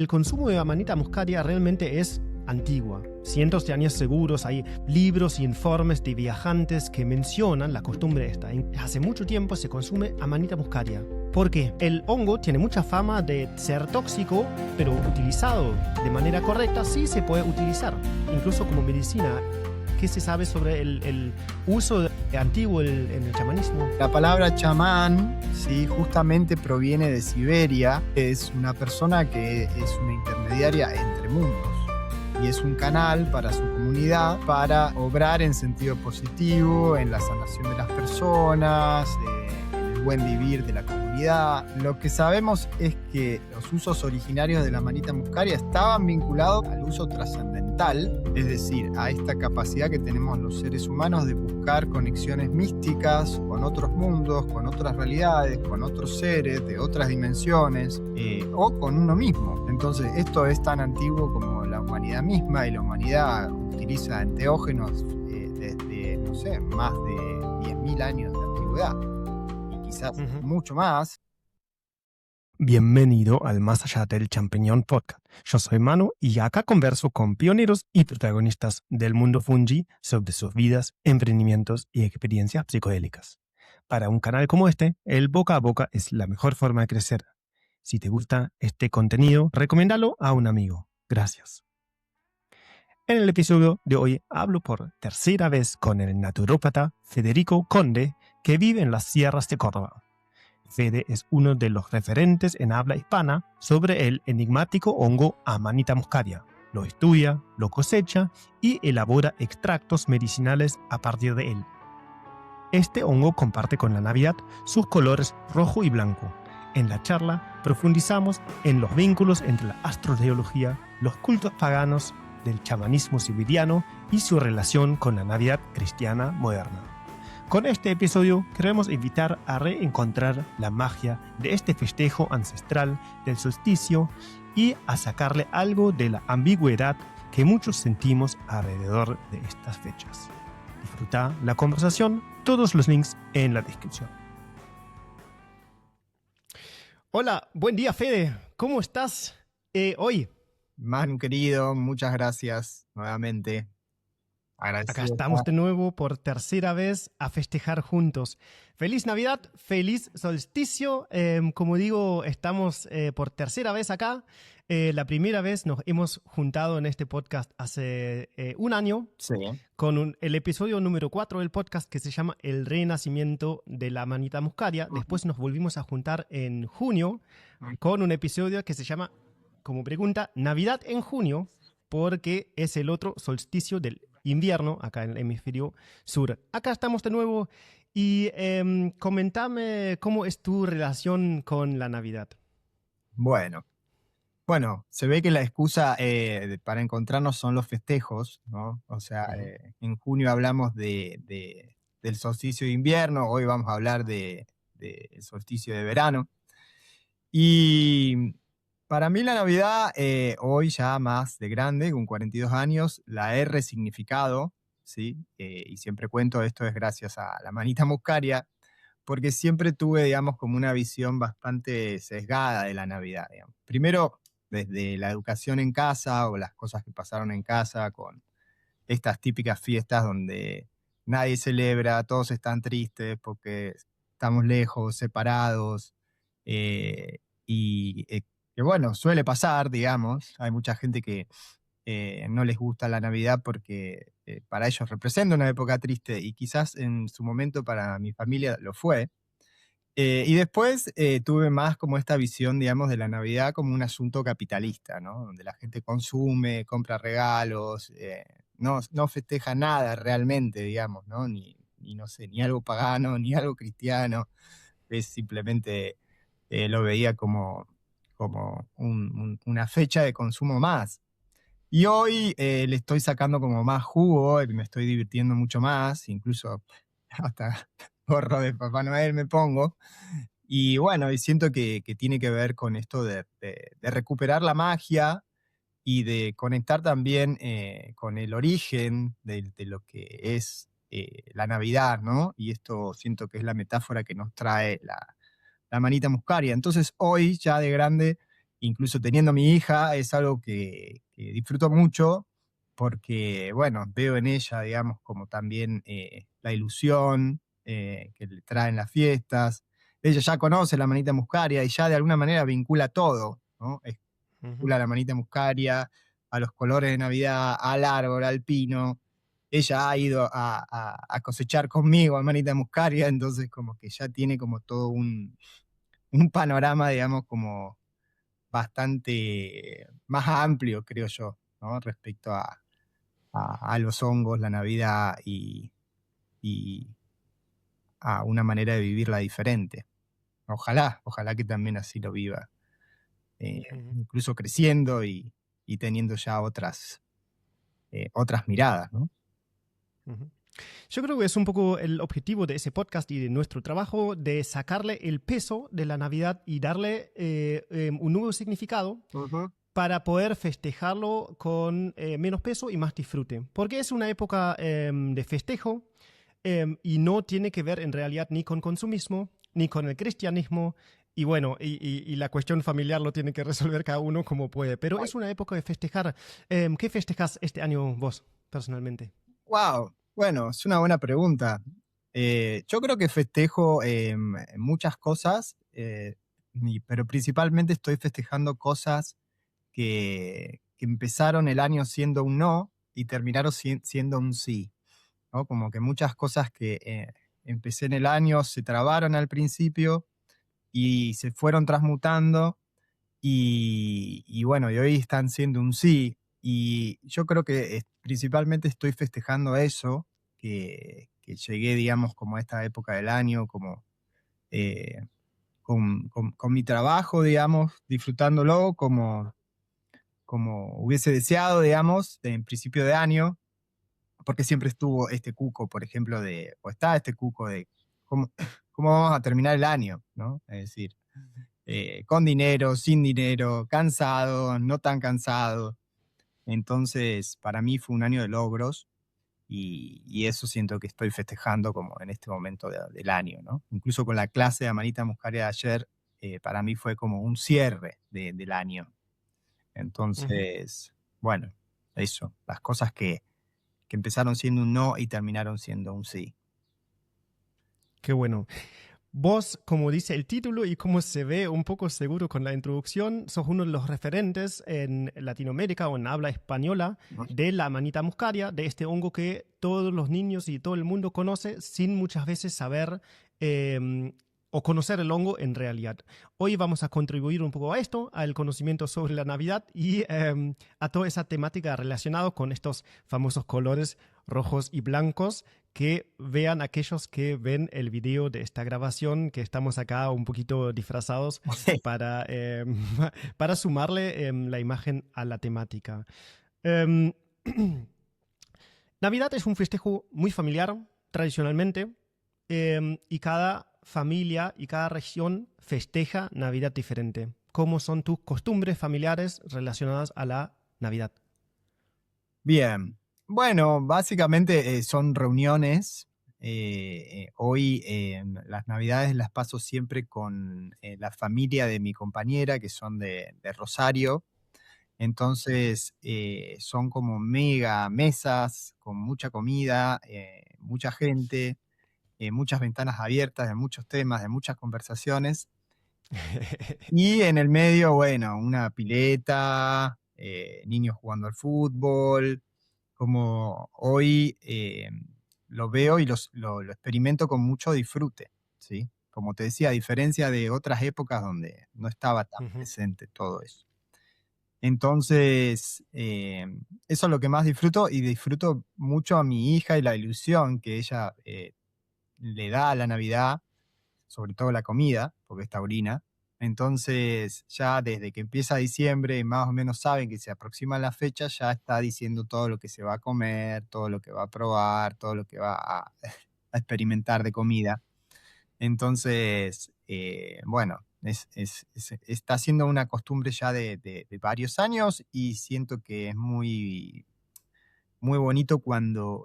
El consumo de Amanita muscaria realmente es antigua. Cientos de años seguros, hay libros y informes de viajantes que mencionan la costumbre esta. Hace mucho tiempo se consume Amanita muscaria. ¿Por qué? El hongo tiene mucha fama de ser tóxico, pero utilizado de manera correcta sí se puede utilizar, incluso como medicina. ¿Qué se sabe sobre el uso antiguo en el chamanismo? La palabra chamán, sí, justamente proviene de Siberia. Es una persona que es una intermediaria entre mundos y es un canal para su comunidad para obrar en sentido positivo, en la sanación de las personas, en el buen vivir de la comunidad. Lo que sabemos es que los usos originarios de la Amanita muscaria estaban vinculados al uso trascendental, es decir, a esta capacidad que tenemos los seres humanos de buscar conexiones místicas con otros mundos, con otras realidades, con otros seres de otras dimensiones o con uno mismo. Entonces esto es tan antiguo como la humanidad misma, y la humanidad utiliza enteógenos desde, no sé, más de 10.000 años de antigüedad y quizás mucho más. Bienvenido al Más Allá del Champiñón Podcast. Yo soy Manu y acá converso con pioneros y protagonistas del mundo fungi sobre sus vidas, emprendimientos y experiencias psicodélicas. Para un canal como este, el boca a boca es la mejor forma de crecer. Si te gusta este contenido, recomiéndalo a un amigo. Gracias. En el episodio de hoy hablo por tercera vez con el naturópata Federico Conde, que vive en las sierras de Córdoba. Fede es uno de los referentes en habla hispana sobre el enigmático hongo Amanita muscaria. Lo estudia, lo cosecha y elabora extractos medicinales a partir de él. Este hongo comparte con la Navidad sus colores rojo y blanco. En la charla profundizamos en los vínculos entre la astroteología, los cultos paganos, del chamanismo siberiano y su relación con la Navidad cristiana moderna. Con este episodio queremos invitar a reencontrar la magia de este festejo ancestral del solsticio y a sacarle algo de la ambigüedad que muchos sentimos alrededor de estas fechas. Disfruta la conversación, todos los links en la descripción. Hola, buen día Fede, ¿cómo estás hoy? Manu querido, muchas gracias nuevamente. Acá estamos de nuevo por tercera vez a festejar juntos. Feliz Navidad, feliz solsticio. Como digo, estamos por tercera vez acá. La primera vez nos hemos juntado en este podcast hace un año, sí, con el episodio número 4 del podcast que se llama El Renacimiento de la Amanita muscaria. Después nos volvimos a juntar en junio con un episodio que se llama, como pregunta, Navidad en junio, porque es el otro solsticio del invierno acá en el hemisferio sur. Acá estamos de nuevo y comentame cómo es tu relación con la Navidad. Bueno, se ve que la excusa para encontrarnos son los festejos, ¿no? O sea, en junio hablamos del solsticio de invierno, hoy vamos a hablar del solsticio de verano. Y para mí la Navidad, hoy ya más de grande, con 42 años, la he resignificado, ¿sí? Y siempre cuento esto es gracias a la Amanita muscaria, porque siempre tuve, digamos, como una visión bastante sesgada de la Navidad, digamos. Primero, desde la educación en casa o las cosas que pasaron en casa con estas típicas fiestas donde nadie celebra, todos están tristes porque estamos lejos, separados, que bueno, suele pasar, digamos. Hay mucha gente que no les gusta la Navidad porque para ellos representa una época triste y quizás en su momento para mi familia lo fue. Y después tuve más como esta visión, digamos, de la Navidad como un asunto capitalista, ¿no? Donde la gente consume, compra regalos, no festeja nada realmente, digamos, ¿no? No sé, ni algo pagano, ni algo cristiano. Es simplemente lo veía como una fecha de consumo más. Y hoy le estoy sacando como más jugo, y me estoy divirtiendo mucho más, incluso hasta gorro de Papá Noel me pongo. Y bueno, y siento que tiene que ver con esto de recuperar la magia y de conectar también con el origen de lo que es la Navidad, ¿no? Y esto siento que es la metáfora que nos trae la Amanita muscaria. Entonces hoy, ya de grande, incluso teniendo mi hija, es algo que disfruto mucho porque, bueno, veo en ella, digamos, como también la ilusión que le traen las fiestas. Ella ya conoce la manita muscaria y ya de alguna manera vincula todo, ¿no? Ujú, Vincula la manita muscaria a los colores de Navidad, al árbol, al pino. Ella ha ido a cosechar conmigo a manita muscaria, entonces como que ya tiene como todo un panorama, digamos, como bastante más amplio, creo yo, ¿no? Respecto a los hongos, la Navidad y a una manera de vivirla diferente. Ojalá que también así lo viva, ujú, incluso creciendo y teniendo ya otras miradas, ¿no? ujú. Yo creo que es un poco el objetivo de ese podcast y de nuestro trabajo, de sacarle el peso de la Navidad y darle un nuevo significado Ujú. para poder festejarlo con menos peso y más disfrute. Porque es una época de festejo y no tiene que ver en realidad ni con consumismo, ni con el cristianismo. Y bueno, y la cuestión familiar lo tiene que resolver cada uno como puede. Pero es una época de festejar. ¿Qué festejas este año vos, personalmente? Wow, bueno, es una buena pregunta. Yo creo que festejo muchas cosas, pero principalmente estoy festejando cosas que empezaron el año siendo un no y terminaron siendo un sí, ¿no? Como que muchas cosas que empecé en el año se trabaron al principio y se fueron transmutando y bueno, y hoy están siendo un sí. Y yo creo que principalmente estoy festejando eso, que llegué, digamos, como a esta época del año, como eh, con mi trabajo, digamos, disfrutándolo como hubiese deseado, digamos, en principio de año, porque siempre estuvo este cuco, por ejemplo, o está este cuco de cómo, cómo vamos a terminar el año, ¿no? Es decir, con dinero, sin dinero, cansado, no tan cansado. Entonces, para mí fue un año de logros y eso siento que estoy festejando como en este momento del año, ¿no? Incluso con la clase de Amanita Muscaria de ayer, para mí fue como un cierre del año. Ujú. Entonces, bueno, eso, las cosas que empezaron siendo un no y terminaron siendo un sí. Qué bueno. Vos, como dice el título y como se ve un poco seguro con la introducción, sos uno de los referentes en Latinoamérica o en habla española ¿No? de la manita muscaria, de este hongo que todos los niños y todo el mundo conoce sin muchas veces saber o conocer el hongo en realidad. Hoy vamos a contribuir un poco a esto, al conocimiento sobre la Navidad y a toda esa temática relacionada con estos famosos colores rojos y blancos que vean aquellos que ven el video de esta grabación, que estamos acá un poquito disfrazados para, para sumarle la imagen a la temática. Em, Navidad es un festejo muy familiar, tradicionalmente, y cada familia y cada región festeja Navidad diferente. ¿Cómo son tus costumbres familiares relacionadas a la Navidad? Bien. Bueno, básicamente son reuniones. Hoy las navidades las paso siempre con la familia de mi compañera, que son de Rosario. Entonces son como mega mesas con mucha comida, mucha gente, muchas ventanas abiertas de muchos temas, de muchas conversaciones. Y en el medio, bueno, una pileta, niños jugando al fútbol, como hoy lo veo y lo experimento con mucho disfrute, ¿sí? Como te decía, a diferencia de otras épocas donde no estaba tan Ujú, presente todo eso. Entonces, eso es lo que más disfruto y disfruto mucho a mi hija y la ilusión que ella le da a la Navidad, sobre todo la comida, porque es taurina. Entonces, ya desde que empieza diciembre, más o menos saben que se aproxima la fecha, ya está diciendo todo lo que se va a comer, todo lo que va a probar, todo lo que va a experimentar de comida. Entonces, bueno, está siendo una costumbre ya de varios años y siento que es muy bonito cuando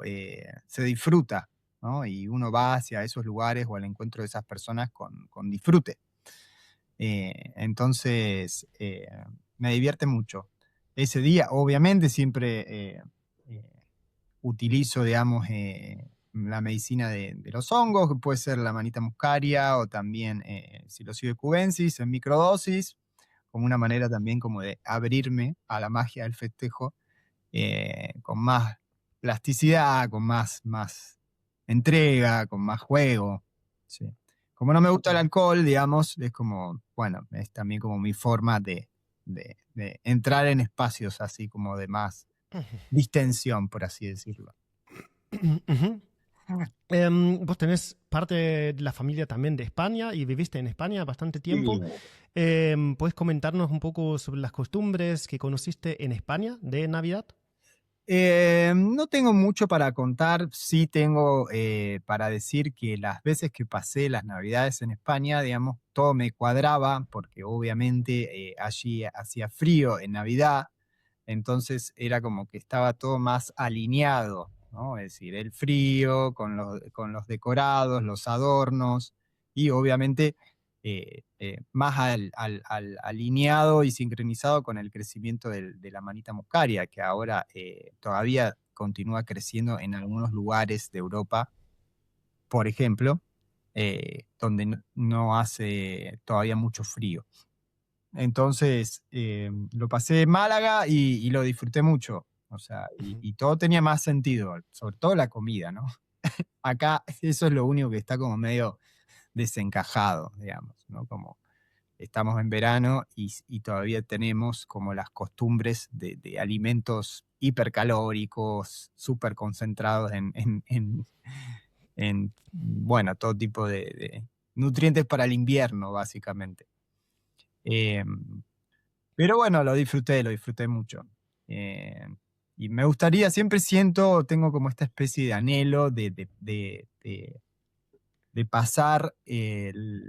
se disfruta, ¿no? Y uno va hacia esos lugares o al encuentro de esas personas con disfrute. Entonces, me divierte mucho. Ese día, obviamente, siempre utilizo, digamos, la medicina de los hongos, que puede ser la manita muscaria o también Psilocybe cubensis en microdosis, como una manera también como de abrirme a la magia del festejo con más plasticidad, con más entrega, con más juego. Sí. Como no me gusta el alcohol, digamos, es como, bueno, es también como mi forma de entrar en espacios así como de más distensión, por así decirlo. Ujú. Vos tenés parte de la familia también de España y viviste en España bastante tiempo. Sí. ¿Puedes comentarnos un poco sobre las costumbres que conociste en España de Navidad? No tengo mucho para contar, sí tengo para decir que las veces que pasé las Navidades en España, digamos, todo me cuadraba, porque obviamente allí hacía frío en Navidad, entonces era como que estaba todo más alineado, ¿no? Es decir, el frío con los decorados, los adornos, y obviamente más alineado y sincronizado con el crecimiento de la manita muscaria, que ahora todavía continúa creciendo en algunos lugares de Europa, por ejemplo, donde no hace todavía mucho frío. Entonces, lo pasé en Málaga y lo disfruté mucho. O sea, Ujú. y todo tenía más sentido, sobre todo la comida, ¿no? Acá eso es lo único que está como medio desencajado, digamos, ¿no? Como estamos en verano y todavía tenemos como las costumbres de alimentos hipercalóricos, súper concentrados bueno, todo tipo de nutrientes para el invierno, básicamente. Pero bueno, lo disfruté mucho. Eh, y me gustaría, siempre tengo como esta especie de anhelo de pasar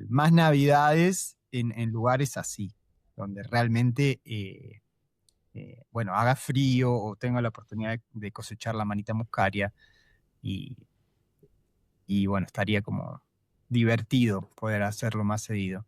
más navidades en lugares así, donde realmente, bueno, haga frío o tenga la oportunidad de cosechar la manita muscaria y, y bueno, estaría como divertido poder hacerlo más seguido.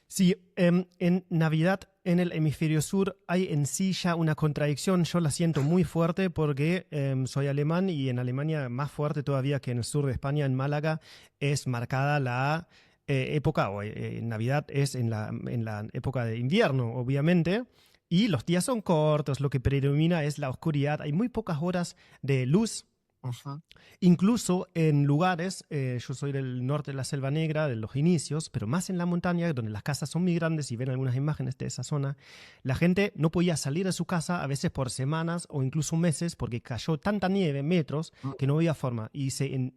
Sí, en Navidad en el hemisferio sur hay en sí ya una contradicción. Yo la siento muy fuerte porque soy alemán y en Alemania más fuerte todavía que en el sur de España, en Málaga, es marcada la época, o Navidad es en la época de invierno, obviamente. Y los días son cortos, lo que predomina es la oscuridad. Hay muy pocas horas de luz. Ujú. Incluso en lugares, yo soy del norte de la Selva Negra, de los inicios, pero más en la montaña, donde las casas son muy grandes y ven algunas imágenes de esa zona, la gente no podía salir de su casa a veces por semanas o incluso meses porque cayó tanta nieve, metros, que no había forma. Y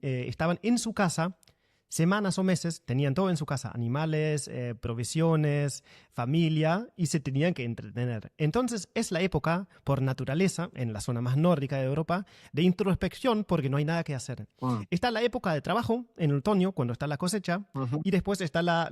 estaban en su casa semanas o meses, tenían todo en su casa, animales, provisiones, familia, y se tenían que entretener. Entonces es la época, por naturaleza, en la zona más nórdica de Europa, de introspección porque no hay nada que hacer. Mm. Está la época de trabajo, en el otoño, cuando está la cosecha, Ujú. y después está la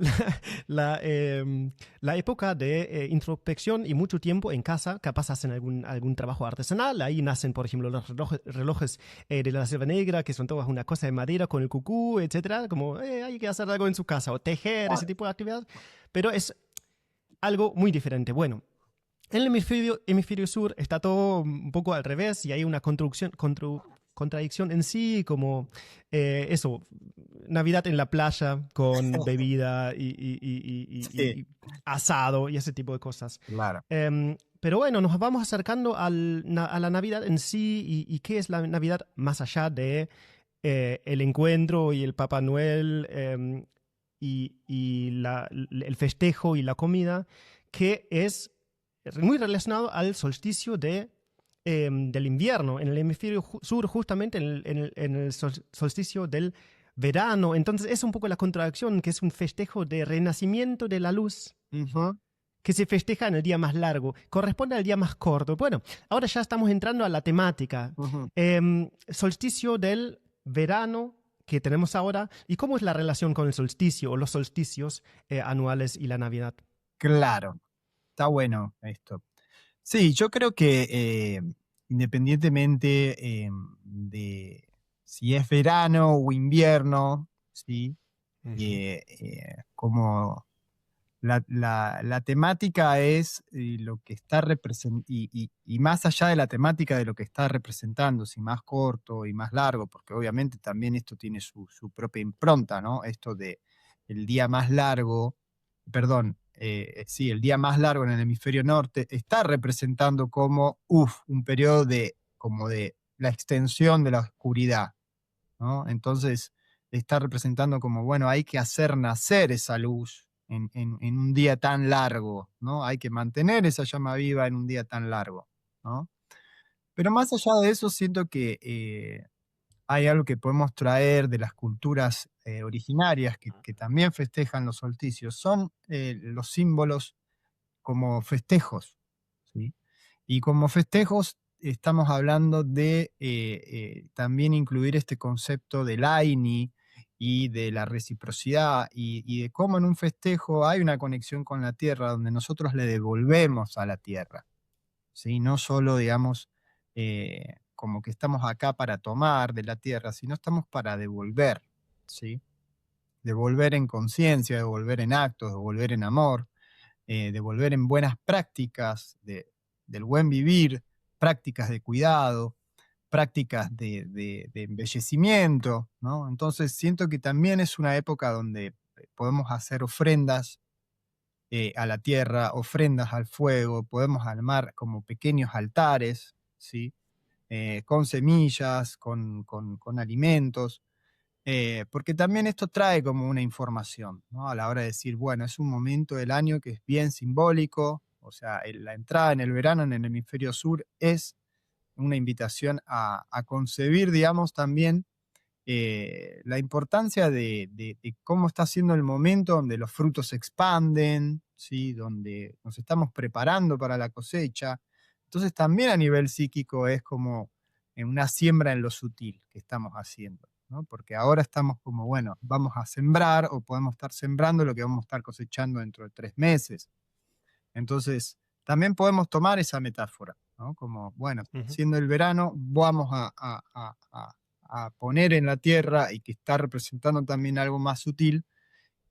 época de introspección y mucho tiempo en casa, capaz hacen algún trabajo artesanal, ahí nacen, por ejemplo, los relojes de la Selva Negra, que son todas una cosa de madera con el cucú, etcétera, como hay que hacer algo en su casa, o tejer, ese tipo de actividad, pero es algo muy diferente. Bueno, en el hemisferio sur está todo un poco al revés y hay una contradicción en sí, como eso, Navidad en la playa con bebida Sí, y asado y ese tipo de cosas. claro. Pero bueno, nos vamos acercando a la Navidad en sí y qué es la Navidad más allá de el encuentro y el Papá Noel el festejo y la comida, que es muy relacionado al solsticio del invierno, en el hemisferio sur, justamente en el solsticio del verano. Entonces es un poco la contradicción, que es un festejo de renacimiento de la luz Ujú. que se festeja en el día más largo, corresponde al día más corto. Bueno, ahora ya estamos entrando a la temática. Ujú. Solsticio del verano que tenemos ahora, y cómo es la relación con el solsticio o los solsticios anuales y la Navidad. Claro, está bueno esto. Sí, yo creo que independientemente de si es verano o invierno, ¿sí? Ujú. Como la temática es lo que está representando, y más allá de la temática de lo que está representando, si más corto y más largo, porque obviamente también esto tiene su propia impronta, ¿no? Esto de el día más largo, perdón, sí, el día más largo en el hemisferio norte está representando como, un periodo de, como de la extensión de la oscuridad, ¿no? Entonces está representando como, bueno, hay que hacer nacer esa luz en un día tan largo, ¿no? Hay que mantener esa llama viva en un día tan largo, ¿no? Pero más allá de eso, siento que hay algo que podemos traer de las culturas originarias que también festejan los solsticios, son los símbolos como festejos, ¿sí? Y como festejos estamos hablando de también incluir este concepto del Aini y de la reciprocidad y de cómo en un festejo hay una conexión con la tierra donde nosotros le devolvemos a la tierra, ¿sí? No solo, digamos, como que estamos acá para tomar de la tierra, sino estamos para devolver, ¿sí? Devolver en conciencia, devolver en actos, devolver en amor, devolver en buenas prácticas del buen vivir, prácticas de cuidado, prácticas de embellecimiento, ¿no? Entonces siento que también es una época donde podemos hacer ofrendas a la tierra, ofrendas al fuego, podemos armar como pequeños altares, ¿sí? Con semillas, con alimentos, porque también esto trae como una información, ¿no? A la hora de decir, bueno, es un momento del año que es bien simbólico, o sea, la entrada en el verano en el hemisferio sur es una invitación a concebir, digamos, también la importancia de cómo está siendo el momento donde los frutos se expanden, ¿sí? Donde nos estamos preparando para la cosecha. Entonces también a nivel psíquico es como una siembra en lo sutil que estamos haciendo, ¿no? Porque ahora estamos como, bueno, vamos a sembrar o podemos estar sembrando lo que vamos a estar cosechando dentro de 3 meses. Entonces, también podemos tomar esa metáfora, ¿no? Como, bueno, Ujú, siendo el verano, vamos a poner en la tierra y que está representando también algo más sutil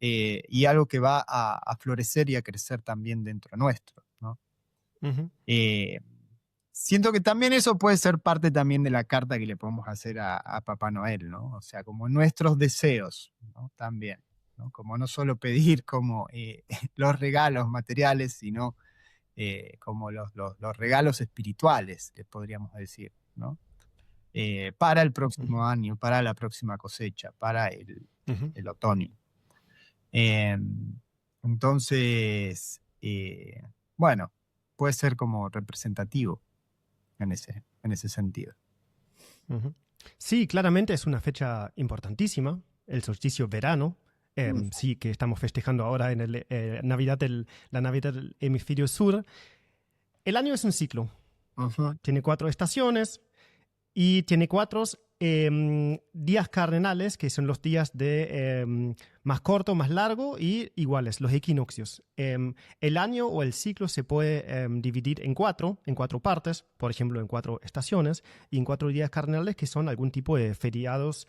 y algo que va a florecer y a crecer también dentro nuestro, ¿no? ujú. Eh, Siento que también eso puede ser parte también de la carta que le podemos hacer a Papá Noel, ¿no? O sea, como nuestros deseos, ¿no? También, ¿no? Como no solo pedir como los regalos materiales, sino como los regalos espirituales, les podríamos decir, ¿no? Para el Ujú, próximo año, para la próxima cosecha, para ujú, el otoño. Eh, entonces, bueno, puede ser como representativo en ese sentido. ujú. Sí, claramente es una fecha importantísima, el solsticio verano. Mm. Sí, que estamos festejando ahora en el, la Navidad del hemisferio sur. El año es un ciclo, Ujú. tiene 4 estaciones y tiene 4 días cardenales, que son los días de más corto, más largo y iguales, los equinoccios. El año o el ciclo se puede dividir en cuatro partes, por ejemplo, en 4 estaciones y en 4 días cardenales, que son algún tipo de feriados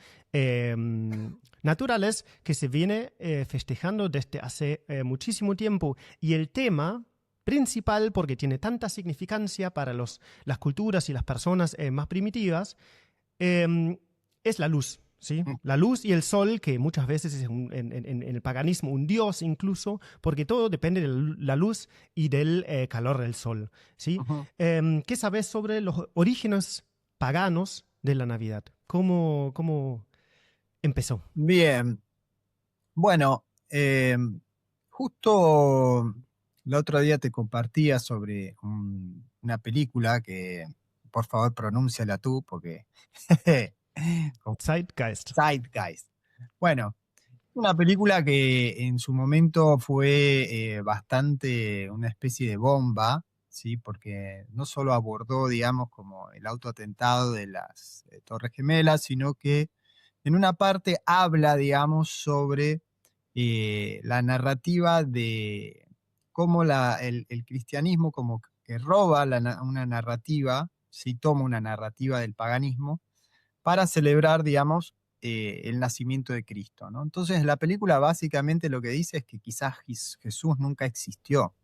naturales que se viene festejando desde hace muchísimo tiempo. Y el tema principal, porque tiene tanta significancia para las culturas y las personas más primitivas, es la luz, ¿sí? La luz y el sol, que muchas veces es en el paganismo un dios incluso, porque todo depende de la luz y del calor del sol, ¿sí? Ujú. ¿Qué sabes sobre los orígenes paganos de la Navidad? ¿Cómo empezó? Bien, bueno, justo el otro día te compartía sobre una película que, por favor, pronúnciala tú, porque como Zeitgeist. Zeitgeist. Bueno, una película que en su momento fue bastante una especie de bomba, ¿sí? Porque no solo abordó, digamos, como el autoatentado de las Torres Gemelas, sino que en una parte habla, digamos, sobre la narrativa de cómo el cristianismo como que roba una narrativa, si toma una narrativa del paganismo, para celebrar, digamos, el nacimiento de Cristo, ¿no? Entonces la película básicamente lo que dice es que quizás Jesús nunca existió,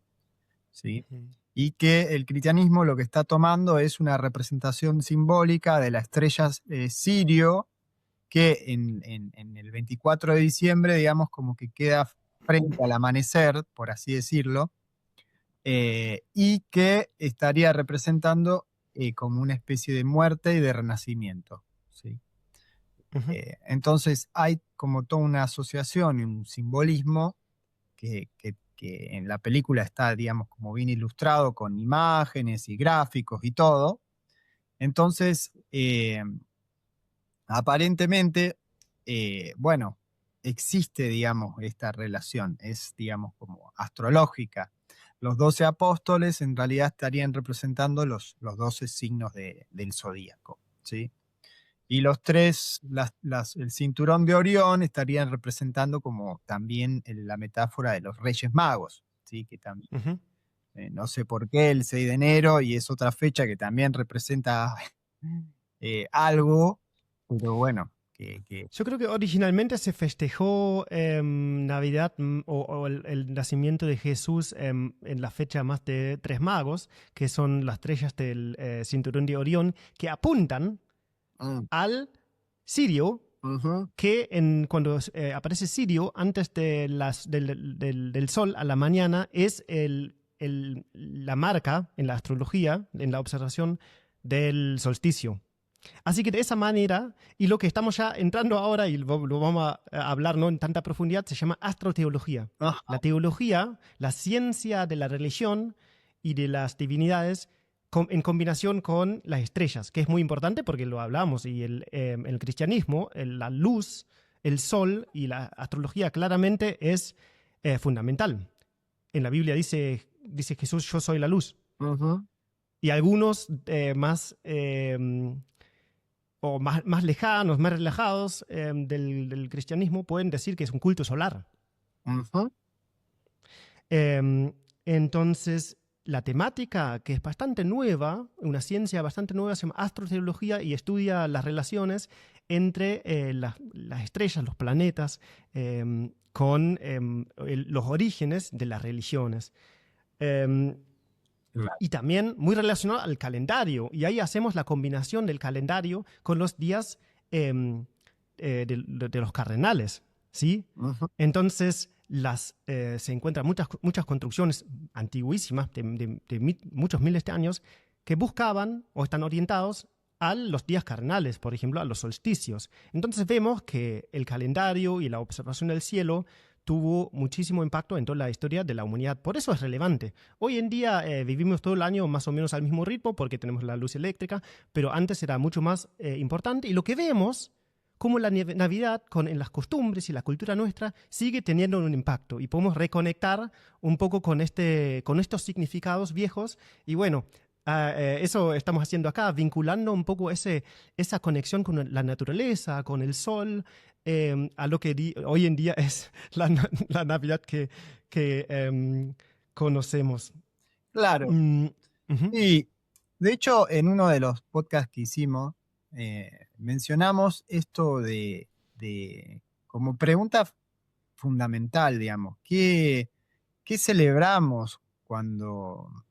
¿sí? Ujú. Y que el cristianismo lo que está tomando es una representación simbólica de la estrella Sirio, que en el 24 de diciembre, digamos, como que queda frente al amanecer, por así decirlo, y que estaría representando como una especie de muerte y de renacimiento, ¿sí? Ujú. Entonces hay como toda una asociación y un simbolismo que en la película está, digamos, como bien ilustrado con imágenes y gráficos y todo. Entonces, aparentemente, bueno, existe, digamos, esta relación, es, digamos, como astrológica. Los 12 apóstoles en realidad estarían representando los 12 signos del zodíaco, ¿sí? Y los tres, el cinturón de Orión estarían representando como también la metáfora de los Reyes Magos, ¿sí? Que también, Ujú. no sé por qué, el 6 de enero, y es otra fecha que también representa algo, pero bueno, que Yo creo que originalmente se festejó Navidad o el nacimiento de Jesús en la fecha más de Tres Magos, que son las estrellas del cinturón de Orión, que apuntan mm, al Sirio, ujú, que cuando aparece Sirio, antes de del sol a la mañana, es la marca en la astrología, en la observación del solsticio. Así que de esa manera, y lo que estamos ya entrando ahora, y lo vamos a hablar no en tanta profundidad, se llama astroteología. ajá, La teología, la ciencia de la religión y de las divinidades en combinación con las estrellas, que es muy importante porque lo hablamos, y el cristianismo, la luz, el sol y la astrología claramente es fundamental. En la Biblia dice Jesús, yo soy la luz. ujú, Y algunos más lejanos, más relajados del cristianismo pueden decir que es un culto solar. ujú, Entonces, la temática, que es bastante nueva, una ciencia bastante nueva, se llama astroteología y estudia las relaciones entre las estrellas, los planetas, con los orígenes de las religiones. Eh, claro, y también muy relacionado al calendario. Y ahí hacemos la combinación del calendario con los días de los cardenales, ¿sí? ujú, Entonces, se encuentran muchas construcciones antiguísimas de muchos miles de años que buscaban o están orientados a los días cardenales, por ejemplo, a los solsticios. Entonces vemos que el calendario y la observación del cielo tuvo muchísimo impacto en toda la historia de la humanidad. Por eso es relevante. Hoy en día vivimos todo el año más o menos al mismo ritmo porque tenemos la luz eléctrica, pero antes era mucho más importante. Y lo que vemos, como la Navidad en las costumbres y la cultura nuestra sigue teniendo un impacto y podemos reconectar un poco con estos significados viejos. Y bueno, eso estamos haciendo acá, vinculando un poco esa conexión con la naturaleza, con el sol, a lo que hoy en día es la Navidad que conocemos. claro. Mm, ujú. Y de hecho, en uno de los podcasts que hicimos, mencionamos esto de como pregunta fundamental, digamos, ¿qué celebramos cuando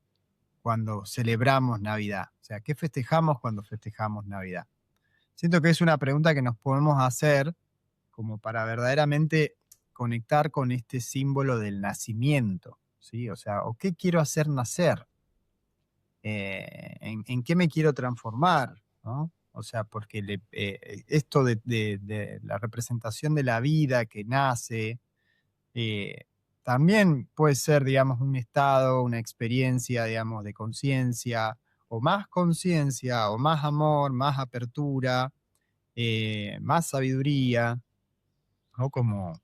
celebramos Navidad? O sea, ¿qué festejamos cuando festejamos Navidad? Siento que es una pregunta que nos podemos hacer como para verdaderamente conectar con este símbolo del nacimiento, ¿sí? O sea, ¿o qué quiero hacer nacer? En qué me quiero transformar, ¿no? O sea, porque esto de la representación de la vida que nace, eh, también puede ser, digamos, un estado, una experiencia, digamos, de conciencia, o más amor, más apertura, más sabiduría, ¿no? Como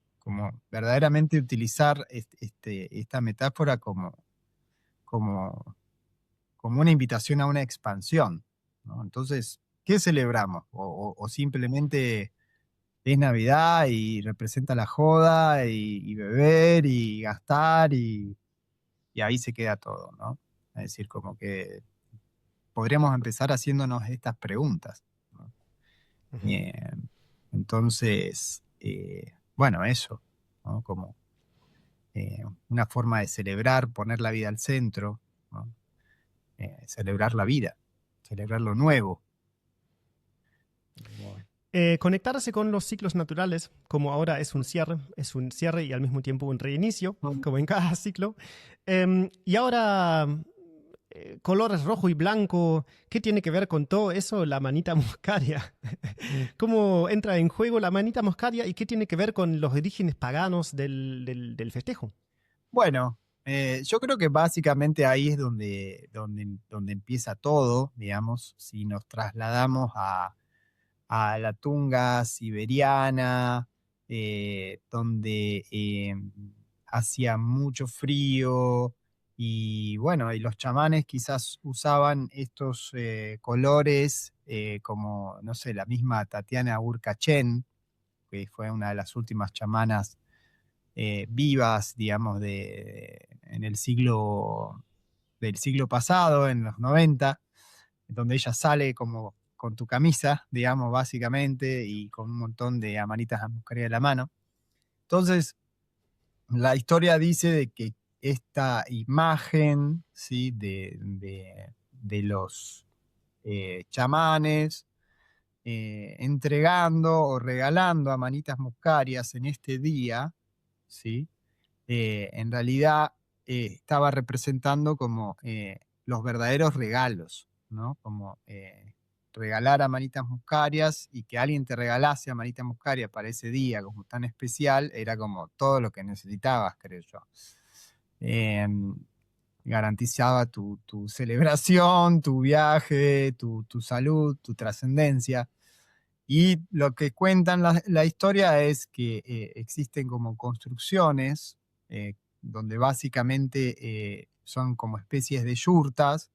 verdaderamente utilizar esta metáfora como como una invitación a una expansión, ¿no? Entonces, ¿qué celebramos? O simplemente es Navidad y representa la joda y beber y gastar y ahí se queda todo, ¿no? Es decir, como que podríamos empezar haciéndonos estas preguntas, ¿no? Ujú. Eh, Entonces, bueno, eso, ¿no? Como una forma de celebrar, poner la vida al centro, ¿no? Celebrar la vida, celebrar lo nuevo. Bueno. Conectarse con los ciclos naturales, como ahora es un cierre y al mismo tiempo un reinicio, como en cada ciclo. Y ahora, colores rojo y blanco, ¿qué tiene que ver con todo eso la manita muscaria? ¿Cómo entra en juego la manita muscaria y qué tiene que ver con los orígenes paganos del festejo? Bueno, yo creo que básicamente ahí es donde empieza todo, digamos, si nos trasladamos a la tunga siberiana, donde hacía mucho frío y bueno, y los chamanes quizás usaban estos colores como, no sé, la misma Tatiana Urcachen, que fue una de las últimas chamanas vivas, digamos, en el del siglo pasado, en los 90, donde ella sale como con tu camisa, digamos, básicamente, y con un montón de amanitas muscaria de la mano. Entonces, la historia dice de que esta imagen, ¿sí? de los chamanes entregando o regalando amanitas muscarias en este día, ¿sí? En realidad estaba representando como los verdaderos regalos, ¿no? Como regalar amanitas muscarias y que alguien te regalase amanitas muscarias para ese día como tan especial, era como todo lo que necesitabas, creo yo. Garantizaba tu celebración, tu viaje, tu salud, tu trascendencia. Y lo que cuentan la historia es que existen como construcciones donde básicamente son como especies de yurtas,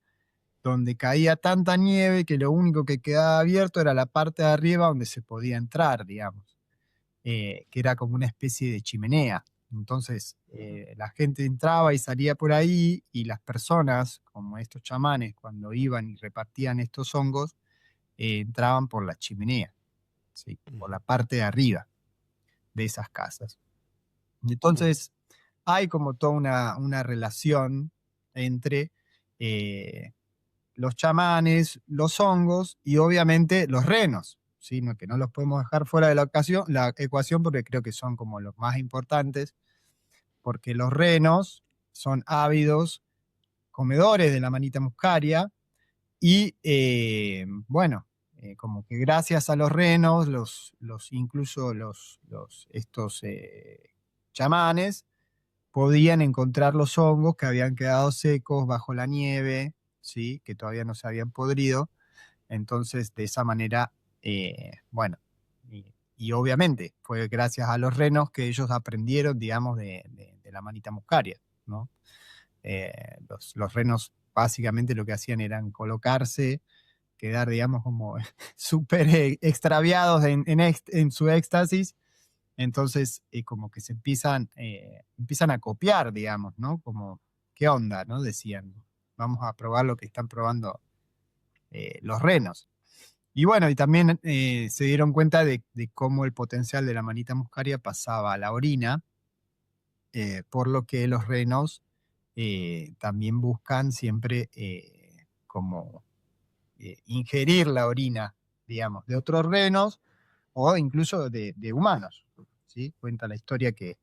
donde caía tanta nieve que lo único que quedaba abierto era la parte de arriba donde se podía entrar, digamos, que era como una especie de chimenea. Entonces la gente entraba y salía por ahí y las personas, como estos chamanes, cuando iban y repartían estos hongos, entraban por la chimenea. ¿Sí? Por la parte de arriba de esas casas. Entonces, hay como toda una relación entre los chamanes, los hongos y obviamente los renos, ¿sí? Que no los podemos dejar fuera de la ecuación porque creo que son como los más importantes, porque los renos son ávidos comedores de la manita muscaria y bueno, como que gracias a los renos, incluso estos chamanes podían encontrar los hongos que habían quedado secos bajo la nieve, ¿sí? Que todavía no se habían podrido. Entonces, de esa manera, bueno, y obviamente fue gracias a los renos que ellos aprendieron, digamos, de la manita muscaria, ¿no? Los renos básicamente lo que hacían eran colocarse, quedar, digamos, como súper extraviados en su éxtasis. Entonces, como que se empiezan a copiar, digamos, ¿no? Como, ¿qué onda? ¿No? Decían, vamos a probar lo que están probando los renos. Y bueno, y también se dieron cuenta de cómo el potencial de la manita muscaria pasaba a la orina, por lo que los renos también buscan siempre como ingerir la orina, digamos, de otros renos o incluso de humanos. ¿Sí? Cuenta la historia que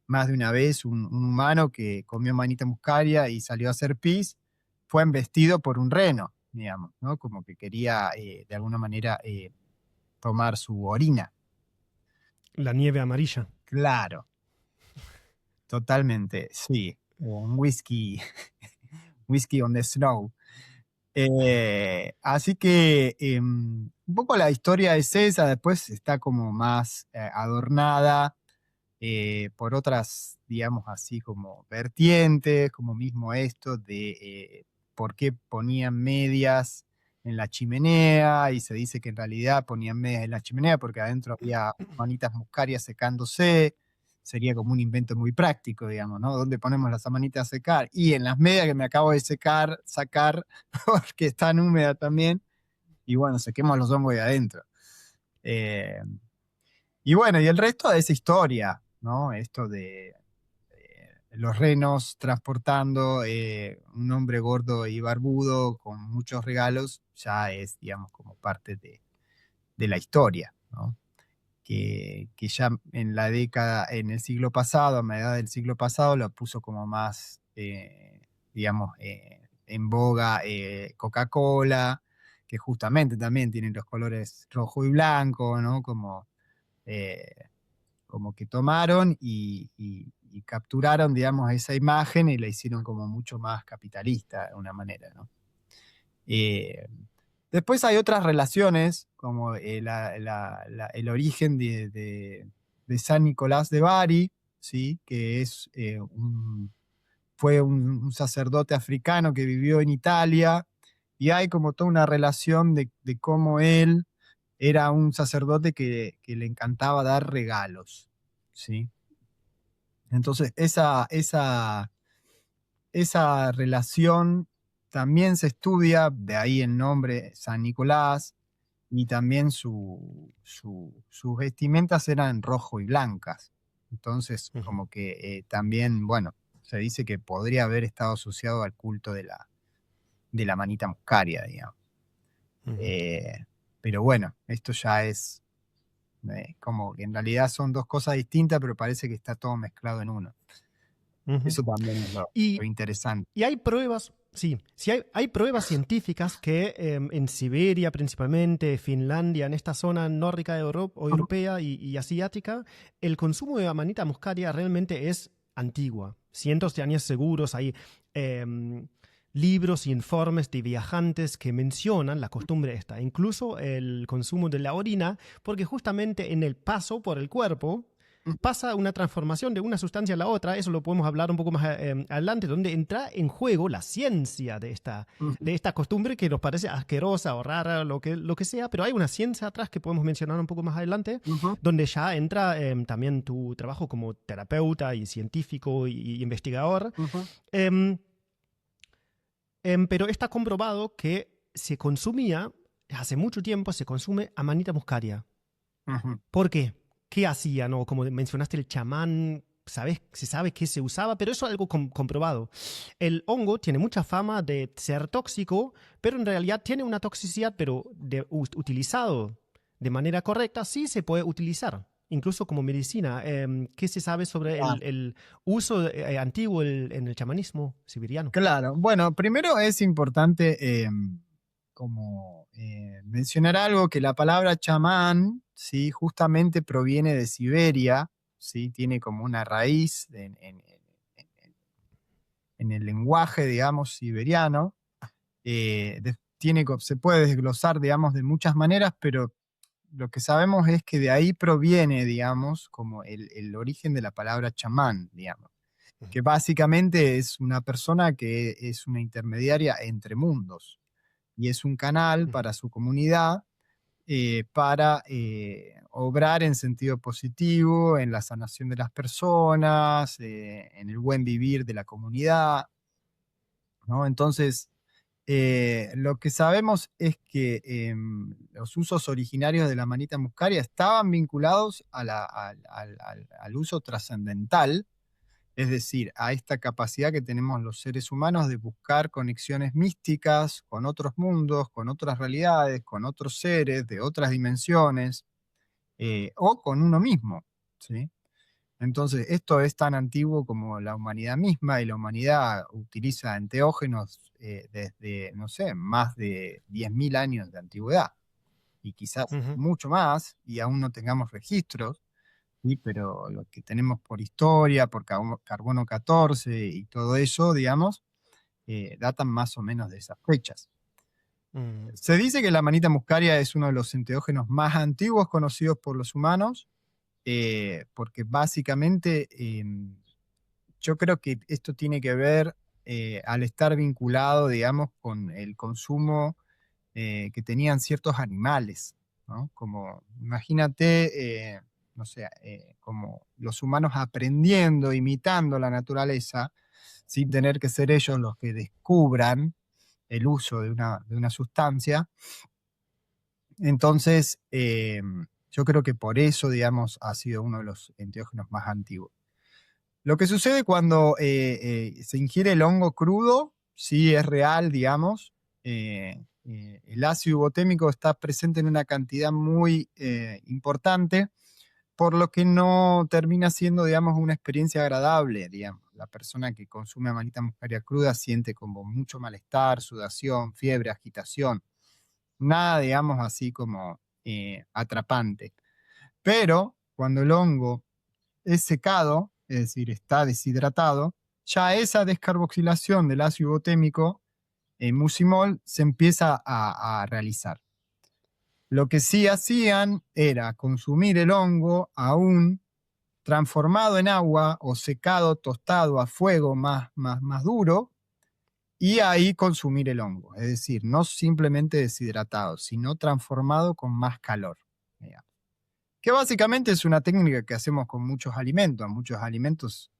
más de una vez un humano que comió manita muscaria y salió a hacer pis fue embestido por un reno, digamos, ¿no? Como que quería de alguna manera tomar su orina. La nieve amarilla. Claro, totalmente, sí. Un whisky, whisky on the snow. Así que un poco la historia es esa, después está como más adornada por otras, digamos así, como vertientes, como mismo esto de por qué ponían medias en la chimenea, y se dice que en realidad ponían medias en la chimenea porque adentro había manitas muscarias secándose. Sería como un invento muy práctico, digamos, ¿no? ¿Dónde ponemos las amanitas a secar? Y en las medias que me acabo de sacar, porque están húmedas también, y bueno, sequemos los hongos de adentro. Eh, Y bueno, y el resto es historia, ¿no? Esto de los renos transportando un hombre gordo y barbudo con muchos regalos, ya es, digamos, como parte de la historia, ¿no? Que ya en la década, en el siglo pasado, a mediados del siglo pasado, lo puso como más, digamos, en boga Coca-Cola, que justamente también tiene los colores rojo y blanco, ¿no? Eh, como que tomaron y capturaron, digamos, esa imagen y la hicieron como mucho más capitalista de una manera, ¿no? Eh, Después hay otras relaciones, como el origen de San Nicolás de Bari, ¿sí? Que es, fue un sacerdote africano que vivió en Italia, y hay como toda una relación de cómo él era un sacerdote que le encantaba dar regalos, ¿sí? Entonces, esa relación también se estudia, de ahí el nombre San Nicolás, y también sus vestimentas eran rojo y blancas. Entonces, Ujú, como que también, bueno, se dice que podría haber estado asociado al culto de la manita muscaria, digamos. ujú, Eh, pero bueno, esto ya es como que en realidad son dos cosas distintas, pero parece que está todo mezclado en uno. ujú. Eso también es lo Y, interesante. y hay pruebas, sí hay pruebas científicas que en Siberia principalmente, Finlandia, en esta zona nórdica de Europa, o Ujú, europea y asiática, el consumo de amanita muscaria realmente es antigua. Cientos de años seguros, hay em, libros y informes de viajantes que mencionan la costumbre esta, incluso el consumo de la orina, porque justamente en el paso por el cuerpo pasa una transformación de una sustancia a la otra, eso lo podemos hablar un poco más adelante, donde entra en juego la ciencia ujú, de esta costumbre que nos parece asquerosa o rara, lo que sea, pero hay una ciencia atrás que podemos mencionar un poco más adelante, ujú, donde ya entra también tu trabajo como terapeuta y científico y investigador. ujú, Em, pero está comprobado que se consumía, hace mucho tiempo se consume amanita muscaria. ujú. ¿Por qué? ¿Qué hacían? O como mencionaste, el chamán, ¿sabes? Se sabe que se usaba, pero eso es algo comprobado. El hongo tiene mucha fama de ser tóxico, pero en realidad tiene una toxicidad, pero utilizado de manera correcta, sí se puede utilizar, incluso como medicina. ¿Qué se sabe sobre el uso antiguo en el chamanismo siberiano? Claro, bueno, primero es importante como mencionar algo, que la palabra chamán, ¿sí? Justamente proviene de Siberia, ¿sí? Tiene como una raíz en el lenguaje, digamos, siberiano. Se puede desglosar, digamos, de muchas maneras, pero lo que sabemos es que de ahí proviene, digamos, como el origen de la palabra chamán, digamos, Ujú, que básicamente es una persona que es una intermediaria entre mundos y es un canal ujú, para su comunidad, para obrar en sentido positivo, en la sanación de las personas, en el buen vivir de la comunidad, ¿no? Entonces, lo que sabemos es que los usos originarios de la manita muscaria estaban vinculados al uso trascendental, es decir, a esta capacidad que tenemos los seres humanos de buscar conexiones místicas con otros mundos, con otras realidades, con otros seres de otras dimensiones, o con uno mismo, ¿sí? Entonces, esto es tan antiguo como la humanidad misma, y la humanidad utiliza enteógenos desde, no sé, más de 10.000 años de antigüedad, y quizás ujú, mucho más, y aún no tengamos registros, ¿sí? Pero lo que tenemos por historia, por carbono 14 y todo eso, digamos, datan más o menos de esas fechas. mm, Se dice que la manita muscaria es uno de los enteógenos más antiguos conocidos por los humanos, porque básicamente yo creo que esto tiene que ver al estar vinculado, digamos, con el consumo que tenían ciertos animales, ¿no? Como, imagínate, no sé, como los humanos aprendiendo, imitando la naturaleza, sin tener que ser ellos los que descubran el uso de una sustancia. Entonces, Yo creo que por eso, digamos, ha sido uno de los enteógenos más antiguos. Lo que sucede cuando se ingiere el hongo crudo, sí es real, digamos. El ácido ibotémico está presente en una cantidad muy importante, por lo que no termina siendo, digamos, una experiencia agradable, digamos. La persona que consume Amanita muscaria cruda siente como mucho malestar, sudación, fiebre, agitación. Nada, digamos, así como atrapante. Pero cuando el hongo es secado, es decir, está deshidratado, ya esa descarboxilación del ácido ibotémico en mucimol se empieza a realizar. Lo que sí hacían era consumir el hongo aún transformado en agua o secado, tostado a fuego más duro, y ahí consumir el hongo. Es decir, no simplemente deshidratado, sino transformado con más calor. Digamos. Que básicamente es una técnica que hacemos con muchos alimentos. Muchos alimentos,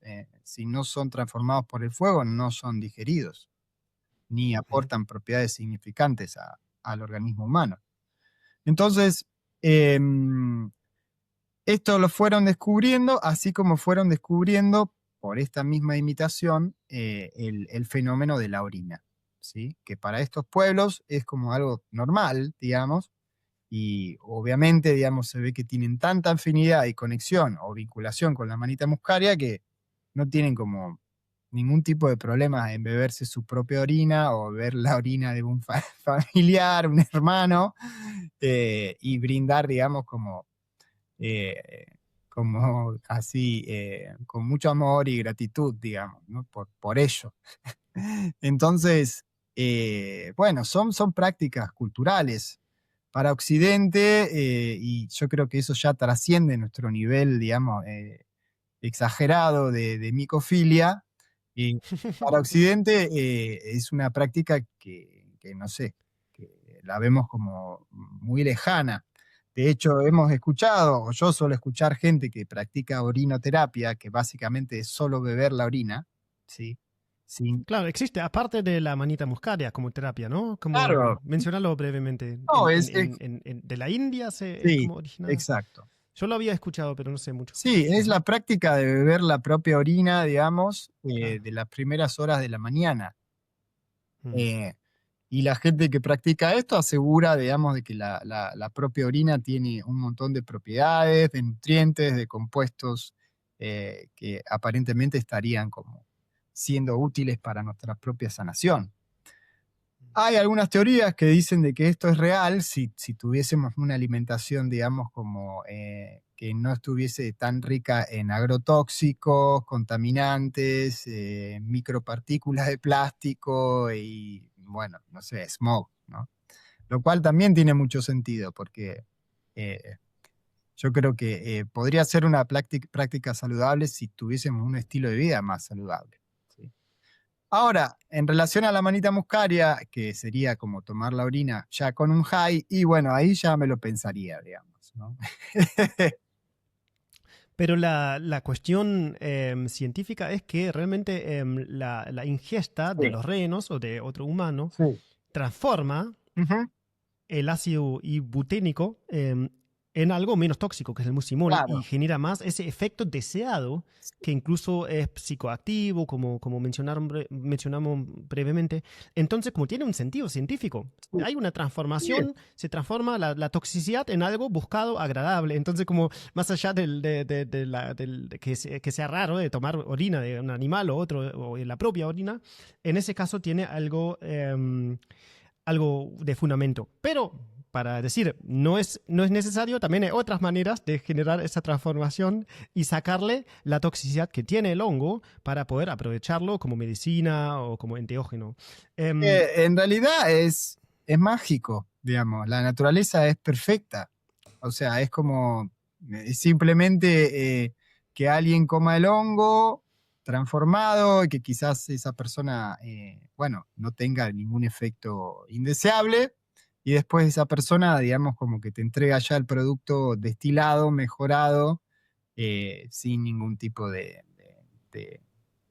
si no son transformados por el fuego, no son digeridos, ni aportan propiedades significantes al organismo humano. Entonces, esto lo fueron descubriendo, así como fueron descubriendo, por esta misma imitación, el fenómeno de la orina, ¿sí? Que para estos pueblos es como algo normal, digamos, y obviamente, digamos, se ve que tienen tanta afinidad y conexión o vinculación con la Amanita muscaria que no tienen como ningún tipo de problema en beberse su propia orina o beber la orina de un familiar, un hermano, y brindar, digamos, eh, como así, con mucho amor y gratitud, digamos, ¿no? Por ello. Entonces, bueno, son prácticas culturales para Occidente, y yo creo que eso ya trasciende nuestro nivel, digamos, exagerado de micofilia. Y para Occidente es una práctica que, no sé, que la vemos como muy lejana. De hecho, hemos escuchado, o yo suelo escuchar gente que practica orinoterapia, que básicamente es solo beber la orina, ¿sí? Sin, Claro, existe, aparte de la manita muscaria como terapia, ¿no? claro, Como mencionarlo brevemente. no, De la India es sí, como originada. exacto. Yo lo había escuchado, pero no sé mucho. Sí, es Ujú. la práctica de beber la propia orina, digamos, Claro. de las primeras horas de la mañana. Mm. Eh, y la gente que practica esto asegura, digamos, de que la propia orina tiene un montón de propiedades, de nutrientes, de compuestos que aparentemente estarían como siendo útiles para nuestra propia sanación. Hay algunas teorías que dicen de que esto es real si tuviésemos una alimentación, digamos, como que no estuviese tan rica en agrotóxicos, contaminantes, micropartículas de plástico y, bueno, no sé, smog, ¿no? Lo cual también tiene mucho sentido porque eh, yo creo que podría ser una práctica saludable si tuviésemos un estilo de vida más saludable. ¿Sí? Ahora, en relación a la manita muscaria, que sería como tomar la orina ya con un high, y bueno, ahí ya me lo pensaría, digamos, ¿no? Pero la cuestión científica es que realmente la ingesta de Sí, los renos o de otro humano sí. transforma Ujú, el ácido ibuténico en algo menos tóxico, que es el mucimol, y claro. genera más ese efecto deseado, que incluso es psicoactivo, como mencionamos brevemente. Entonces, como tiene un sentido científico, Sí, hay una sí, transformación, se transforma la toxicidad en algo buscado, agradable. Entonces, como más allá de que sea raro de tomar orina de un animal o otro, o la propia orina, en ese caso tiene algo de fundamento. Pero, para decir, no es necesario, también hay otras maneras de generar esa transformación y sacarle la toxicidad que tiene el hongo para poder aprovecharlo como medicina o como enteógeno. en realidad es mágico, digamos. La naturaleza es perfecta. O sea, es como simplemente que alguien coma el hongo transformado y que quizás esa persona, bueno, no tenga ningún efecto indeseable. Y después esa persona, digamos, como que te entrega ya el producto destilado, mejorado, sin ningún tipo de,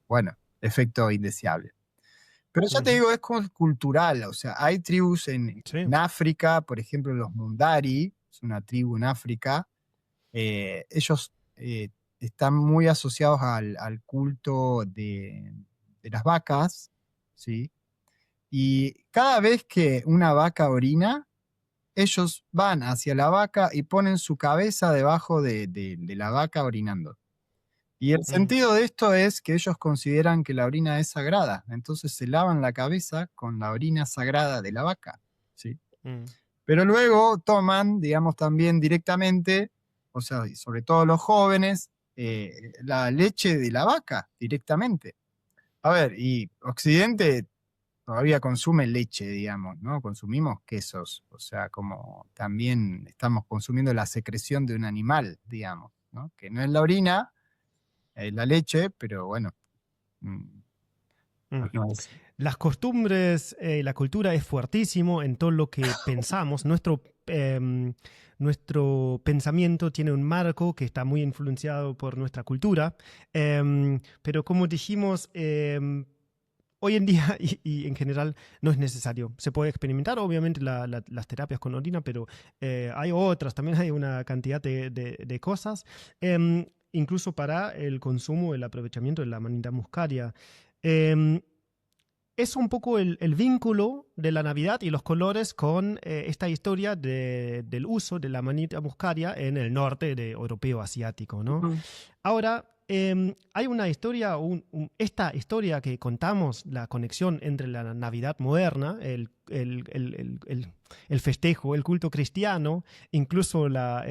bueno, efecto indeseable. Pero ya te Ujú. digo, es cultural, o sea, hay tribus Sí. en África, por ejemplo, los Mundari, es una tribu en África, ellos están muy asociados al culto de las vacas, ¿sí? Y cada vez que una vaca orina, ellos van hacia la vaca y ponen su cabeza debajo de la vaca orinando. Y el Mm, sentido de esto es que ellos consideran que la orina es sagrada, entonces se lavan la cabeza con la orina sagrada de la vaca, ¿sí? mm, Pero luego toman, digamos, también directamente, o sea, y sobre todo los jóvenes, la leche de la vaca directamente. A ver, y Occidente todavía consume leche, digamos, ¿no? Consumimos quesos, o sea, como también estamos consumiendo la secreción de un animal, digamos, ¿no? Que no es la orina, es la leche, pero bueno, mm, mm. no es. Las costumbres, la cultura es fuertísimo en todo lo que pensamos. Nuestro pensamiento tiene un marco que está muy influenciado por nuestra cultura. Pero como dijimos, hoy en día y en general no es necesario. Se puede experimentar, obviamente, las terapias con orina, pero hay otras, también hay una cantidad de cosas, incluso para el consumo, el aprovechamiento de la manita muscaria. Em, es un poco el vínculo de la Navidad y los colores con esta historia del uso de la manita muscaria en el norte de europeo asiático, ¿no? Ujú. Ahora, hay una historia, esta historia que contamos, la conexión entre la Navidad moderna, el festejo, el culto cristiano, incluso las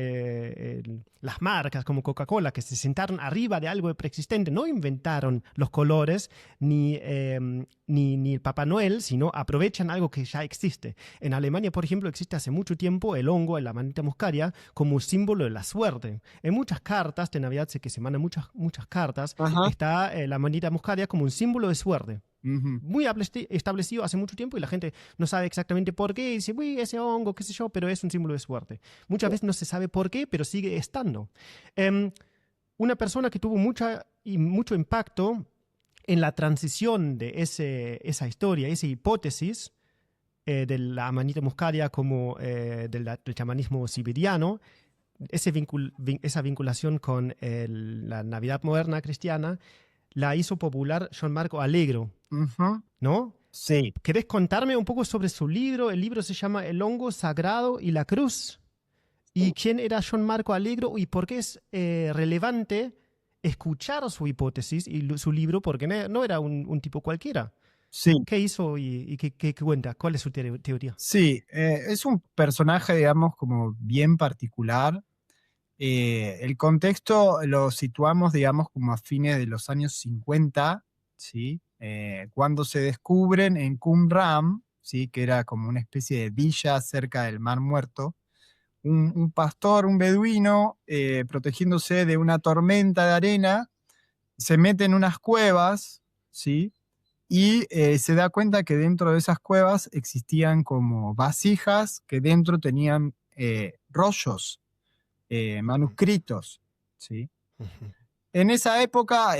marcas como Coca-Cola, que se sentaron arriba de algo preexistente, no inventaron los colores ni el Papá Noel, sino aprovechan algo que ya existe. En Alemania, por ejemplo, existe hace mucho tiempo el hongo en la manita muscaria como símbolo de la suerte. En muchas cartas de Navidad, sé que se mandan muchas cartas, Ajá. está la manita muscaria como un símbolo de suerte. Ujú. Muy establecido hace mucho tiempo y la gente no sabe exactamente por qué, y dice, uy, ese hongo, qué sé yo, pero es un símbolo de suerte. Muchas veces no se sabe por qué, pero sigue estando. Em, una persona que tuvo mucho impacto en la transición de esa historia, esa hipótesis de la manita muscaria como del chamanismo siberiano, esa vinculación con la Navidad moderna cristiana, la hizo popular John Marco Allegro, Ujú. ¿no? Sí. ¿Querés contarme un poco sobre su libro? El libro se llama El hongo sagrado y la cruz. ¿Y quién era John Marco Allegro y por qué es relevante escuchar su hipótesis y su libro? Porque no era un tipo cualquiera. Sí. ¿Qué hizo y qué cuenta? ¿Cuál es su teoría? Sí, es un personaje, digamos, como bien particular. El contexto lo situamos, digamos, como a fines de los años 50, ¿sí? Cuando se descubren en Qumran, ¿sí? Que era como una especie de villa cerca del Mar Muerto, un pastor, un beduino, protegiéndose de una tormenta de arena, se mete en unas cuevas, ¿sí? Y se da cuenta que dentro de esas cuevas existían como vasijas que dentro tenían rollos, manuscritos, ¿sí? Ujú. En esa época,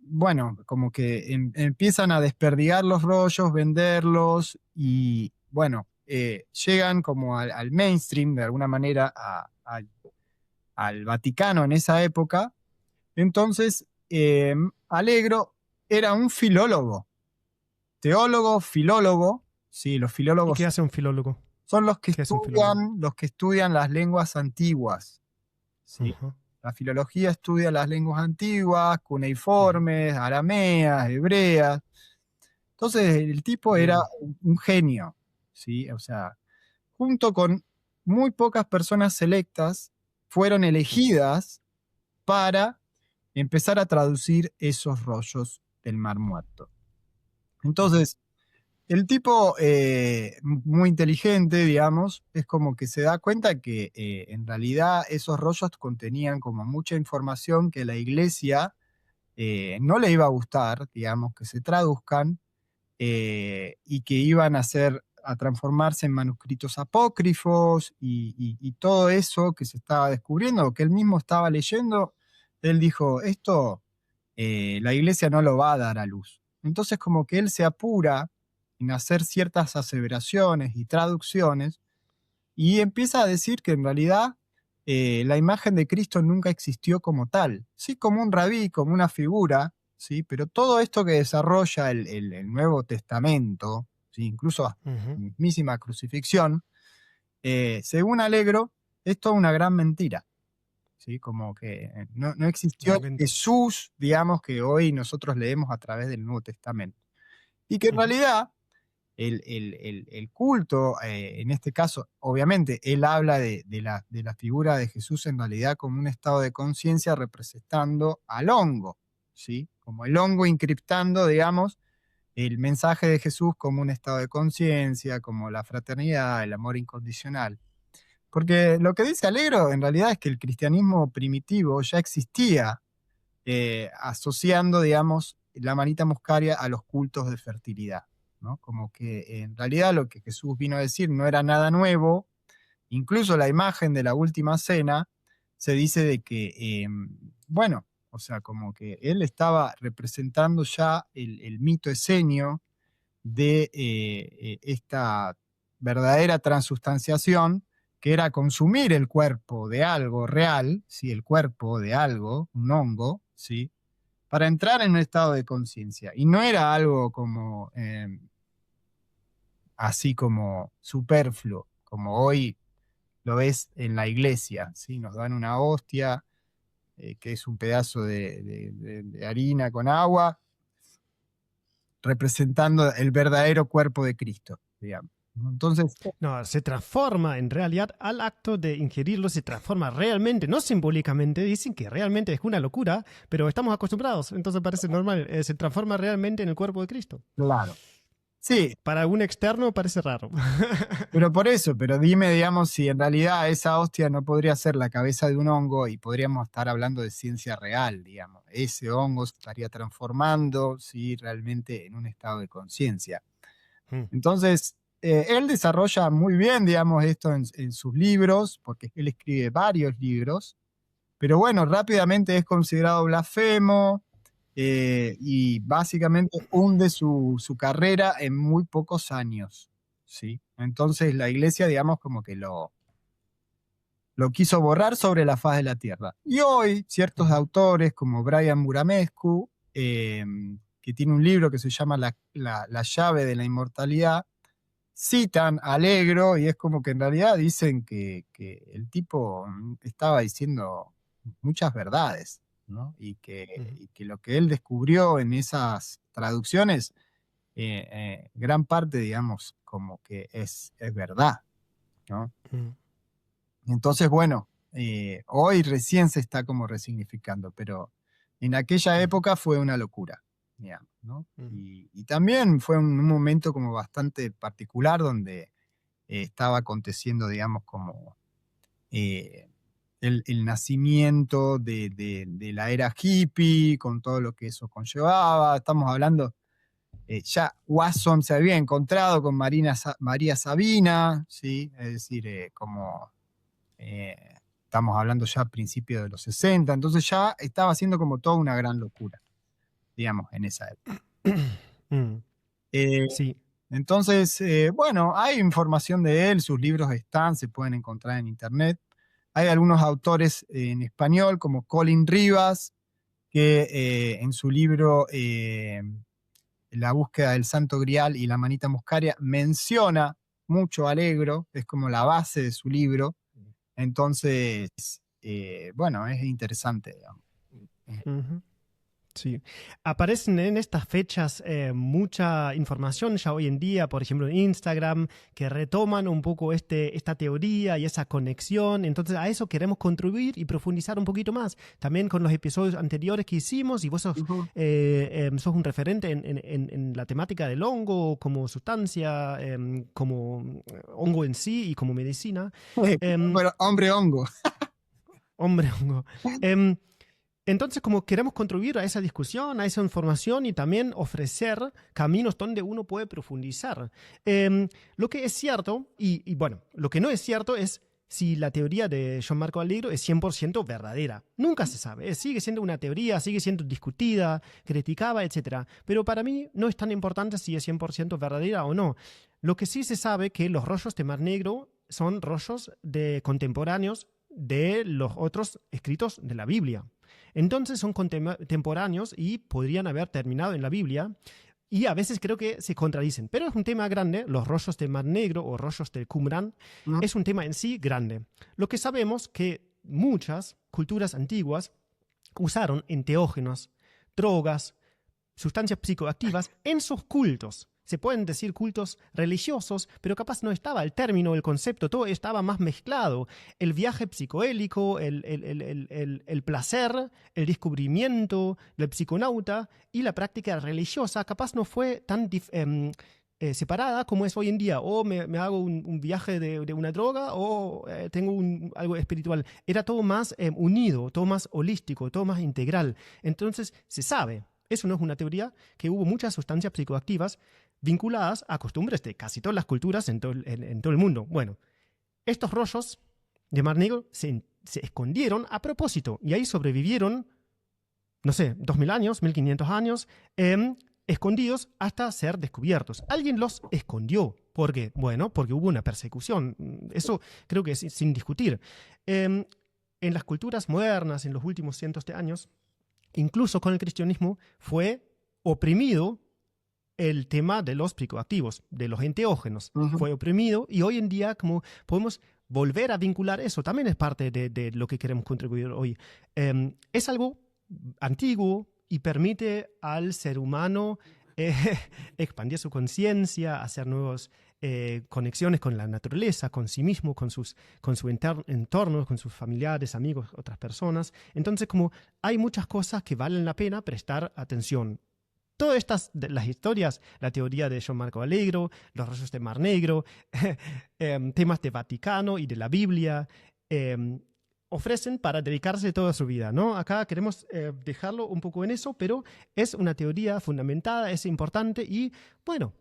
bueno, como que empiezan a desperdigar los rollos, venderlos y, bueno, llegan como al mainstream, de alguna manera, al Vaticano en esa época. Entonces, Allegro era un filólogo, teólogo, filólogo, sí, los ¿Y qué filólogos hace un filólogo? son ¿Qué es un filólogo? los que estudian las lenguas antiguas, ¿sí? Ujú, La filología estudia las lenguas antiguas, ujú, cuneiformes, arameas, hebreas. Entonces, el tipo era mm, un genio, ¿sí? O sea, junto con muy pocas personas selectas, fueron ujú, elegidas para empezar a traducir esos rollos del Mar Muerto. ujú, Entonces, el tipo, muy inteligente, digamos, es como que se da cuenta que en realidad esos rollos contenían como mucha información que la iglesia no le iba a gustar, digamos, que se traduzcan y que iban a transformarse en manuscritos apócrifos y todo eso que se estaba descubriendo, que él mismo estaba leyendo, él dijo, esto la iglesia no lo va a dar a luz. Entonces como que él se apura en hacer ciertas aseveraciones y traducciones y empieza a decir que en realidad la imagen de Cristo nunca existió como tal, sí como un rabí, como una figura, ¿sí? Pero todo esto que desarrolla el Nuevo Testamento, ¿sí? Incluso hasta la Ujú. mismísima crucifixión, según Allegro, es toda una gran mentira. ¿Sí? Como que no existió Un el invento. Jesús, digamos, que hoy nosotros leemos a través del Nuevo Testamento. Y que en Ujú. realidad el culto, en este caso, obviamente, él habla de la figura de Jesús en realidad como un estado de conciencia representando al hongo, ¿sí? Como el hongo encriptando, digamos, el mensaje de Jesús como un estado de conciencia, como la fraternidad, el amor incondicional. Porque lo que dice Alegro en realidad es que el cristianismo primitivo ya existía, asociando, digamos, la manita muscaria a los cultos de fertilidad, ¿no? Como que en realidad lo que Jesús vino a decir no era nada nuevo, incluso la imagen de la última cena se dice de que, bueno, o sea, como que él estaba representando ya el mito esenio de esta verdadera transustanciación, que era consumir el cuerpo de algo real, ¿sí? El cuerpo de algo, un hongo, ¿sí? Para entrar en un estado de conciencia. Y no era algo como así como superfluo, como hoy lo ves en la iglesia, ¿sí? Nos dan una hostia, que es un pedazo de harina con agua, representando el verdadero cuerpo de Cristo, digamos. Entonces, No, se transforma en realidad al acto de ingerirlo, se transforma realmente, no simbólicamente. Dicen que realmente es una locura, pero estamos acostumbrados, entonces parece normal. Se transforma realmente en el cuerpo de Cristo. claro. Sí, Para un externo parece raro. pero por eso, pero dime, digamos, si en realidad esa hostia no podría ser la cabeza de un hongo y podríamos estar hablando de ciencia real, digamos. Ese hongo se estaría transformando, sí, realmente en un estado de conciencia. Mm, Entonces, él desarrolla muy bien, digamos, esto en sus libros, porque él escribe varios libros, pero bueno, rápidamente es considerado blasfemo, y básicamente hunde su carrera en muy pocos años, ¿sí? Entonces la iglesia, digamos, como que lo quiso borrar sobre la faz de la tierra. Y hoy ciertos ujú, autores como Brian Muramescu, que tiene un libro que se llama La llave de la inmortalidad, citan a Allegro y es como que en realidad dicen que el tipo estaba diciendo muchas verdades, ¿no? ujú, Y que lo que él descubrió en esas traducciones, gran parte, digamos, como que es verdad, ¿no? ujú, Entonces, bueno, hoy recién se está como resignificando, pero en aquella ujú, época fue una locura, digamos, ¿no? ujú, Y también fue un momento como bastante particular donde estaba aconteciendo, digamos, como eh, el nacimiento de la era hippie, con todo lo que eso conllevaba. Estamos hablando, ya Wasson se había encontrado con María Sabina, ¿sí? Es decir, como eh, estamos hablando ya a principios de los 60, entonces ya estaba haciendo como toda una gran locura, digamos, en esa época. mm. Eh, Sí. entonces, bueno, hay información de él, sus libros están, se pueden encontrar en internet. Hay algunos autores en español, como Colin Rivas, que en su libro La búsqueda del Santo Grial y la manita muscaria menciona mucho a Allegro, es como la base de su libro. Entonces, bueno, es interesante, digamos. Ujú. Sí, aparecen en estas fechas mucha información ya hoy en día, por ejemplo en Instagram, que retoman un poco esta teoría y esa conexión. Entonces a eso queremos contribuir y profundizar un poquito más. También con los episodios anteriores que hicimos, y vos sos, Ujú. sos un referente en la temática del hongo como sustancia, como hongo en sí y como medicina. Em, Pero hombre hongo. hombre, hongo. Em, entonces, como queremos contribuir a esa discusión, a esa información y también ofrecer caminos donde uno puede profundizar. Lo que es cierto, bueno, lo que no es cierto es si la teoría de John Marco Allegro es 100% verdadera. Nunca se sabe. Sigue siendo una teoría, sigue siendo discutida, criticada, etc. Pero para mí no es tan importante si es 100% verdadera o no. Lo que sí se sabe es que los rollos de Mar Negro son rollos de contemporáneos de los otros escritos de la Biblia. Entonces son contemporáneos y podrían haber terminado en la Biblia. Y a veces creo que se contradicen. Pero es un tema grande. Los rollos de Mar Negro o rollos de Qumran es un tema en sí grande. Lo que sabemos que muchas culturas antiguas usaron enteógenos, drogas, sustancias psicoactivas en sus cultos. Se pueden decir cultos religiosos, pero capaz no estaba el término, el concepto, todo estaba más mezclado. El viaje psicoélico, el placer, el descubrimiento del psiconauta y la práctica religiosa capaz no fue tan separada como es hoy en día. O me hago un viaje de una droga o tengo algo espiritual. Era todo más unido, todo más holístico, todo más integral. Entonces se sabe. Eso no es una teoría, que hubo muchas sustancias psicoactivas vinculadas a costumbres de casi todas las culturas en todo el mundo. Bueno, estos rollos de Mar Negro se escondieron a propósito y ahí sobrevivieron, no sé, 2000 años, 1500 años, escondidos hasta ser descubiertos. Alguien los escondió. ¿Por qué? Bueno, porque hubo una persecución. Eso creo que es sin discutir. En las culturas modernas, en los últimos cientos de años, incluso con el cristianismo, fue oprimido el tema de los psicoactivos, de los enteógenos. Fue oprimido y hoy en día como podemos volver a vincular eso. También es parte de lo que queremos contribuir hoy. Es algo antiguo y permite al ser humano expandir su conciencia, hacer nuevas conexiones con la naturaleza, con sí mismo, con su entorno, con sus familiares, amigos, otras personas. Entonces, como hay muchas cosas que valen la pena prestar atención. Todas estas, las historias, la teoría de John Marco Allegro, los rollos de Mar Negro, temas de Vaticano y de la Biblia, ofrecen para dedicarse toda su vida, ¿no? Acá queremos dejarlo un poco en eso, pero es una teoría fundamentada, es importante y, bueno,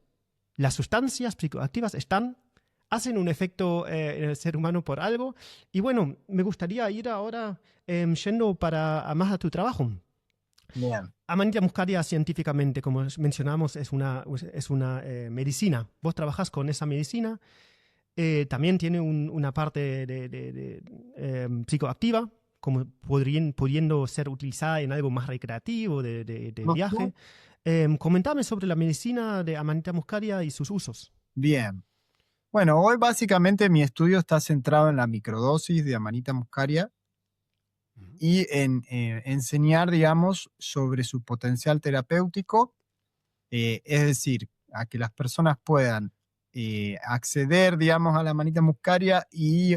las sustancias psicoactivas hacen un efecto en el ser humano por algo. Y bueno, me gustaría ir ahora yendo más a tu trabajo. Bien. Amanita muscaria científicamente, como mencionamos, es una medicina. Vos trabajás con esa medicina. También tiene una parte de psicoactiva, como pudiendo ser utilizada en algo más recreativo, de viaje. Comentame sobre la medicina de Amanita muscaria y sus usos. Bien. Bueno, hoy básicamente mi estudio está centrado en la microdosis de Amanita muscaria y en enseñar, digamos, sobre su potencial terapéutico, es decir, a que las personas puedan acceder, digamos, a la Amanita muscaria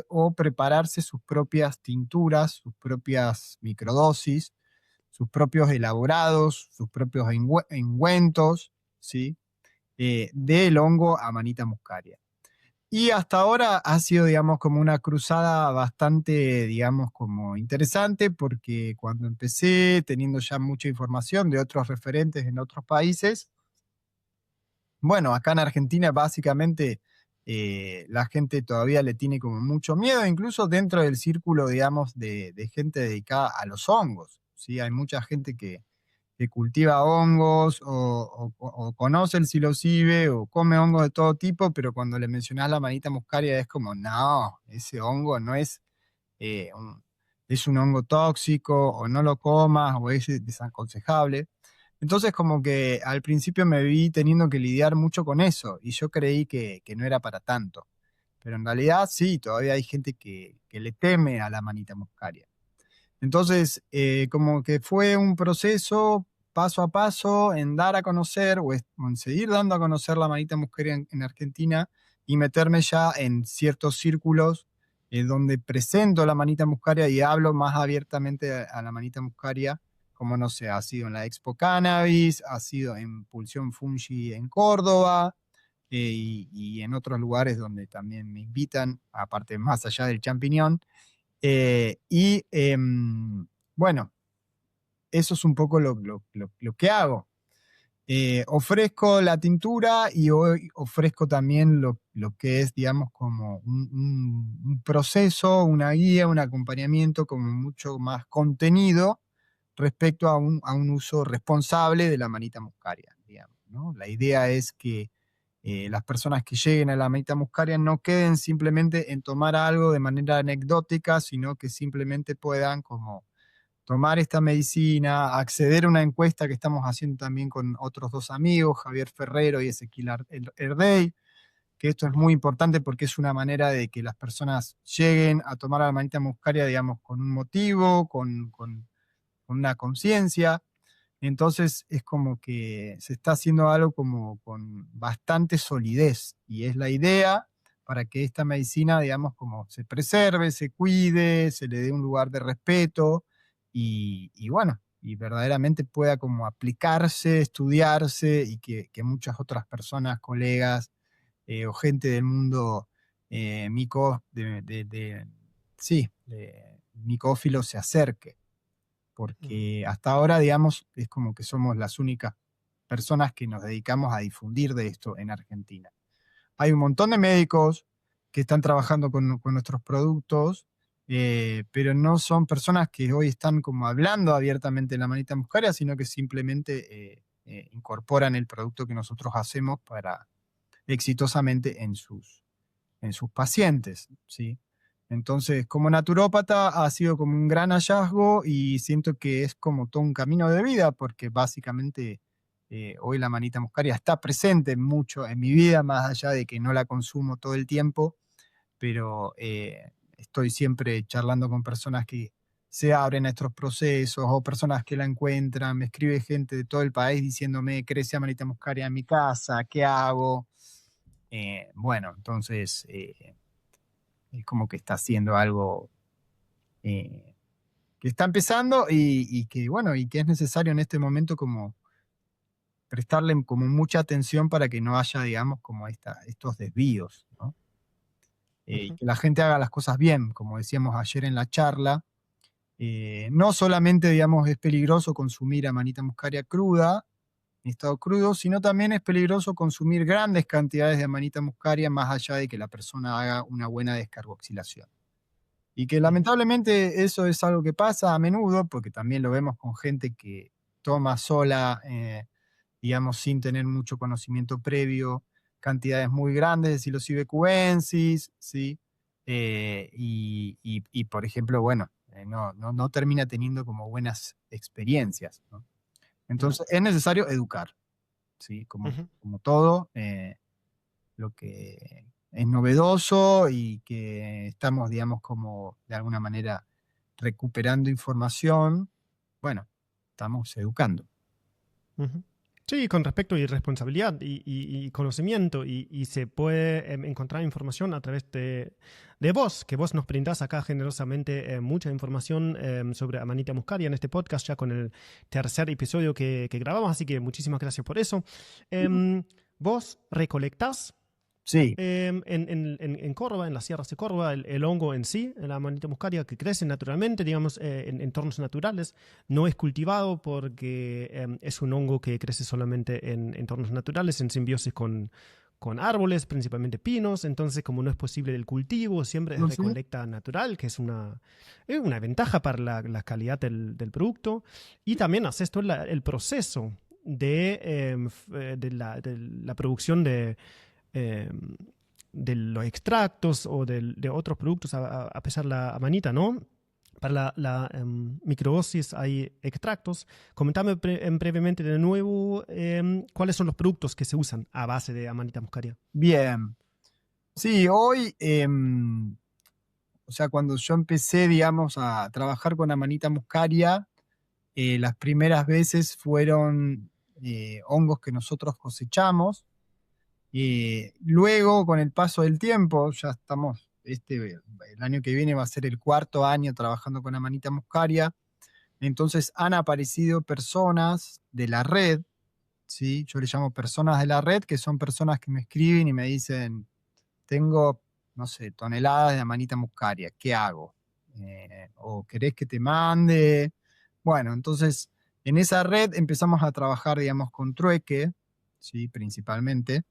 o prepararse sus propias tinturas, sus propias microdosis, sus propios elaborados, sus propios ungüentos, ¿sí? Del hongo Amanita muscaria. Y hasta ahora ha sido, digamos, como una cruzada bastante, digamos, como interesante, porque cuando empecé, teniendo ya mucha información de otros referentes en otros países, bueno, acá en Argentina básicamente la gente todavía le tiene como mucho miedo, incluso dentro del círculo, digamos, de gente dedicada a los hongos, ¿sí? Hay mucha gente que cultiva hongos o conoce el psilocibe o come hongos de todo tipo, pero cuando le mencionás la Amanita muscaria es como, no, ese hongo no es, es un hongo tóxico, o no lo comas, o es desaconsejable. Entonces como que al principio me vi teniendo que lidiar mucho con eso y yo creí que no era para tanto. Pero en realidad sí, todavía hay gente que le teme a la Amanita muscaria. Entonces, como que fue un proceso paso a paso en dar a conocer o en seguir dando a conocer la Amanita muscaria en Argentina y meterme ya en ciertos círculos donde presento la Amanita muscaria y hablo más abiertamente a la Amanita muscaria, como no sé, ha sido en la Expo Cannabis, ha sido en Pulsión Fungi en Córdoba y en otros lugares donde también me invitan, aparte más allá del champiñón. Bueno, eso es un poco lo que hago. Ofrezco la tintura y hoy ofrezco también lo que es, digamos, como un proceso, una guía, un acompañamiento como mucho más contenido respecto a un uso responsable de la Amanita muscaria, digamos, ¿no? La idea es que las personas que lleguen a la manita muscaria no queden simplemente en tomar algo de manera anecdótica, sino que simplemente puedan como tomar esta medicina, acceder a una encuesta que estamos haciendo también con otros dos amigos, Javier Ferrero y Ezequiel Erdey, que esto es muy importante porque es una manera de que las personas lleguen a tomar la manita muscaria, digamos, con un motivo, con una conciencia. Entonces es como que se está haciendo algo como con bastante solidez y es la idea para que esta medicina, digamos, como se preserve, se cuide, se le dé un lugar de respeto y bueno, y verdaderamente pueda como aplicarse, estudiarse y que muchas otras personas, colegas o gente del mundo mico, sí, micófilo se acerque porque hasta ahora, digamos, es como que somos las únicas personas que nos dedicamos a difundir de esto en Argentina. Hay un montón de médicos que están trabajando con nuestros productos, pero no son personas que hoy están como hablando abiertamente de la manita muscaria, sino que simplemente incorporan el producto que nosotros hacemos para exitosamente en sus pacientes, ¿sí? Entonces, como naturópata ha sido como un gran hallazgo y siento que es como todo un camino de vida porque básicamente hoy la manita muscaria está presente mucho en mi vida, más allá de que no la consumo todo el tiempo, pero estoy siempre charlando con personas que se abren a estos procesos o personas que la encuentran, me escribe gente de todo el país diciéndome, crece manita muscaria en mi casa, ¿qué hago? Bueno, entonces es como que está haciendo algo eh, que está empezando y que, bueno, y que es necesario en este momento como prestarle como mucha atención para que no haya, digamos, como estos desvíos, ¿no? Y que la gente haga las cosas bien, como decíamos ayer en la charla. No solamente, digamos, es peligroso consumir amanita muscaria cruda, en estado crudo, sino también es peligroso consumir grandes cantidades de amanita muscaria más allá de que la persona haga una buena descarboxilación. Y que lamentablemente eso es algo que pasa a menudo, porque también lo vemos con gente que toma sola, digamos, sin tener mucho conocimiento previo, cantidades muy grandes de psilocibe cubensis, ¿sí? Y, por ejemplo, bueno, no termina teniendo como buenas experiencias, ¿no? Entonces es necesario educar, ¿sí? Como todo, lo que es novedoso y que estamos, digamos, como de alguna manera recuperando información, bueno, estamos educando. Ujú. Sí, con respecto y responsabilidad y conocimiento y se puede encontrar información a través de vos, que vos nos brindás acá generosamente mucha información sobre Amanita muscaria en este podcast ya con el tercer episodio que grabamos, así que muchísimas gracias por eso. Vos recolectás Sí, en Córdoba, en las sierras de Córdoba, el hongo en sí, la Amanita muscaria, que crece naturalmente, digamos, en entornos naturales, no es cultivado porque es un hongo que crece solamente en entornos naturales, en simbiosis con árboles, principalmente pinos, entonces como no es posible el cultivo, siempre es no sé. recolecta natural, que es una ventaja para la calidad del producto, y también haces todo el proceso de la producción eh, de los extractos o de otros productos, a pesar de la amanita, ¿no? Para la microdosis hay extractos. Comentame brevemente de nuevo cuáles son los productos que se usan a base de amanita muscaria. Bien. Sí, hoy, o sea, cuando yo empecé, digamos, a trabajar con amanita muscaria, las primeras veces fueron hongos que nosotros cosechamos. Luego, con el paso del tiempo, ya estamos, el año que viene va a ser el cuarto año trabajando con amanita muscaria, entonces han aparecido personas de la red, ¿sí? Yo le llamo personas de la red, que son personas que me escriben y me dicen, tengo, no sé, toneladas de amanita muscaria, ¿qué hago? ¿O querés que te mande? Bueno, entonces en esa red empezamos a trabajar, digamos, con trueque, ¿sí? Principalmente,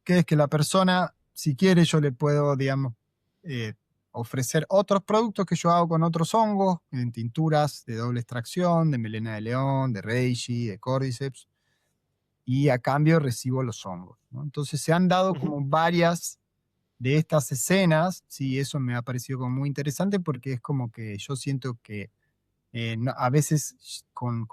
que es que la persona, si quiere, yo le puedo, digamos, eh, ofrecer otros productos que yo hago con otros hongos, en tinturas de doble extracción, de melena de león, de reishi, de cordyceps. y a cambio recibo los hongos, ¿no? Entonces se han dado como varias de estas escenas, sí, eso me ha parecido como muy interesante porque es como que yo siento que a veces con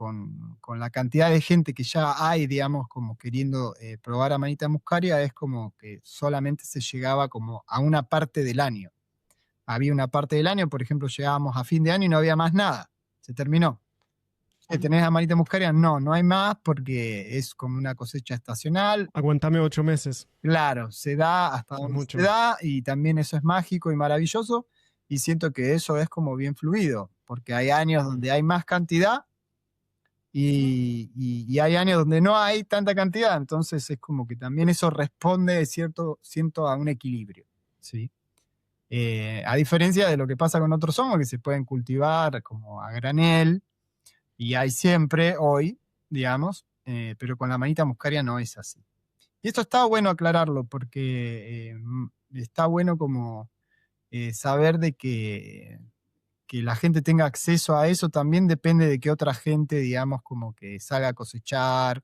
la cantidad de gente que ya hay, digamos, como queriendo probar Amanita muscaria, es como que solamente se llegaba como a una parte del año. Había una parte del año, por ejemplo, llegábamos a fin de año y no había más nada, se terminó. ¿Tenés Amanita muscaria? No, no hay más porque es como una cosecha estacional. Aguantame 8 meses. Claro, se da hasta Es donde mucho. se da y también eso es mágico y maravilloso y siento que eso es como bien fluido, porque hay años donde hay más cantidad y hay años donde no hay tanta cantidad, entonces es como que también eso responde, siento, a un equilibrio, ¿sí? A diferencia de lo que pasa con otros hongos que se pueden cultivar como a granel, y hay siempre hoy, digamos, pero con la Amanita muscaria no es así. Y esto está bueno aclararlo porque está bueno como saber de que la gente tenga acceso a eso también depende de que otra gente, digamos, como que salga a cosechar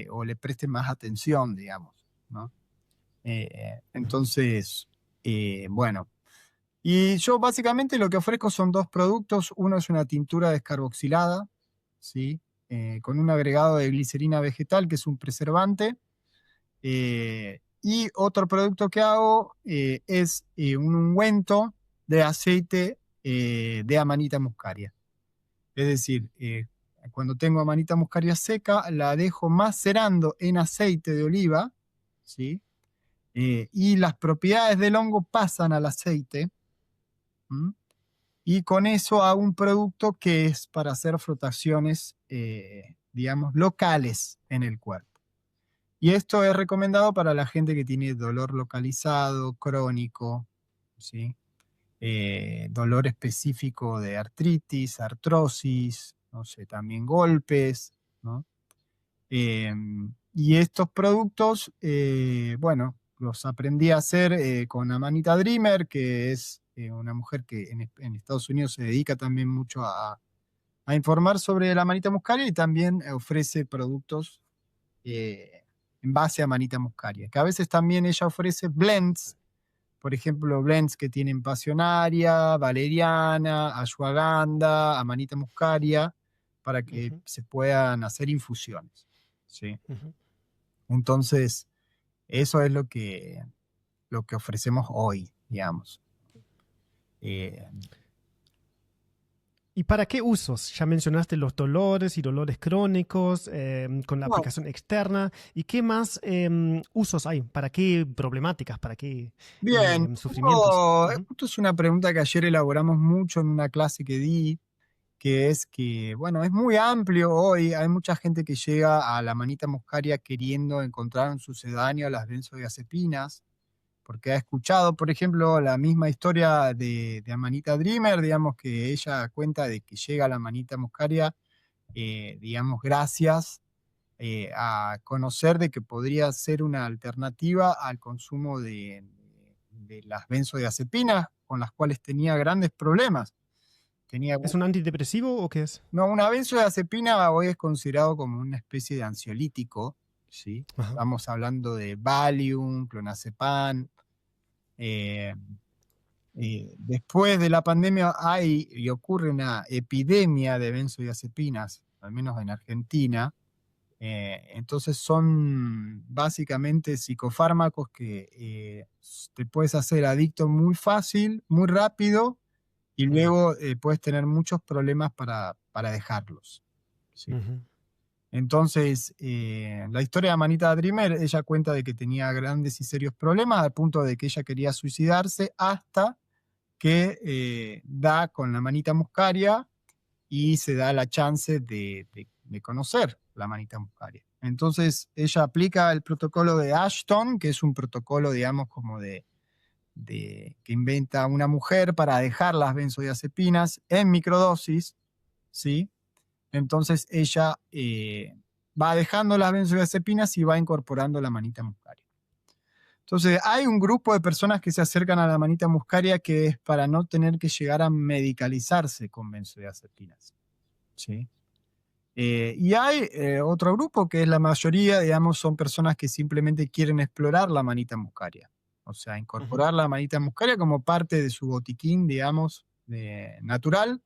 o le preste más atención, digamos, ¿no? Entonces, bueno. Y yo básicamente lo que ofrezco son dos productos. Uno es una tintura descarboxilada, ¿sí? Con un agregado de glicerina vegetal, que es un preservante. Y otro producto que hago es un ungüento de aceite de Amanita muscaria. Es decir, cuando tengo Amanita muscaria seca, la dejo macerando en aceite de oliva, ¿sí? Y las propiedades del hongo pasan al aceite. ¿Mm? Y con eso hago un producto que es para hacer frotaciones, digamos, locales en el cuerpo. Y esto es recomendado para la gente que tiene dolor localizado, crónico, ¿sí? Dolor específico de artritis, artrosis, no sé, también golpes, ¿no? Y estos productos, bueno, los aprendí a hacer con Amanita Dreamer, que es una mujer que en Estados Unidos se dedica también mucho a informar sobre la Amanita muscaria y también ofrece productos en base a Amanita muscaria, que a veces también ella ofrece blends, por ejemplo, blends que tienen pasionaria, valeriana, ashwagandha, Amanita muscaria, para que se puedan hacer infusiones, ¿sí? Entonces, eso es lo que ofrecemos hoy, digamos. ¿Y para qué usos? Ya mencionaste los dolores y dolores crónicos con la aplicación externa. ¿Y qué más usos hay? ¿Para qué problemáticas? ¿Para qué Bien, sufrimientos? esto es una pregunta que ayer elaboramos mucho en una clase que di, que es que, bueno, es muy amplio hoy, hay mucha gente que llega a la Amanita muscaria queriendo encontrar un sucedáneo a las benzodiazepinas, porque ha escuchado, por ejemplo, la misma historia de Amanita Dreamer, digamos que ella cuenta de que llega a la Amanita muscaria, digamos, gracias a conocer de que podría ser una alternativa al consumo de las benzodiazepinas, con las cuales tenía grandes problemas. ¿Es un antidepresivo o qué es? No, una benzodiazepina hoy es considerado como una especie de ansiolítico, ¿sí? Ajá. Estamos hablando de Valium, clonazepam. Después de la pandemia hay y ocurre una epidemia de benzodiazepinas, al menos en Argentina. Entonces son básicamente psicofármacos que te puedes hacer adicto muy fácil, muy rápido, y luego puedes tener muchos problemas para dejarlos, ¿sí? Entonces, la historia de Amanita Dreamer, ella cuenta de que tenía grandes y serios problemas al punto de que ella quería suicidarse hasta que da con la Amanita muscaria y se da la chance de conocer la Amanita muscaria. Entonces ella aplica el protocolo de Ashton, que es un protocolo, digamos, como que inventa una mujer para dejar las benzodiazepinas en microdosis, ¿sí? Entonces ella va dejando las benzodiazepinas y va incorporando la Amanita muscaria. Entonces, hay un grupo de personas que se acercan a la Amanita muscaria que es para no tener que llegar a medicalizarse con benzodiazepinas, ¿sí? Y hay otro grupo que es la mayoría, digamos, son personas que simplemente quieren explorar la manita muscaria. O sea, incorporar la manita muscaria como parte de su botiquín, digamos, natural,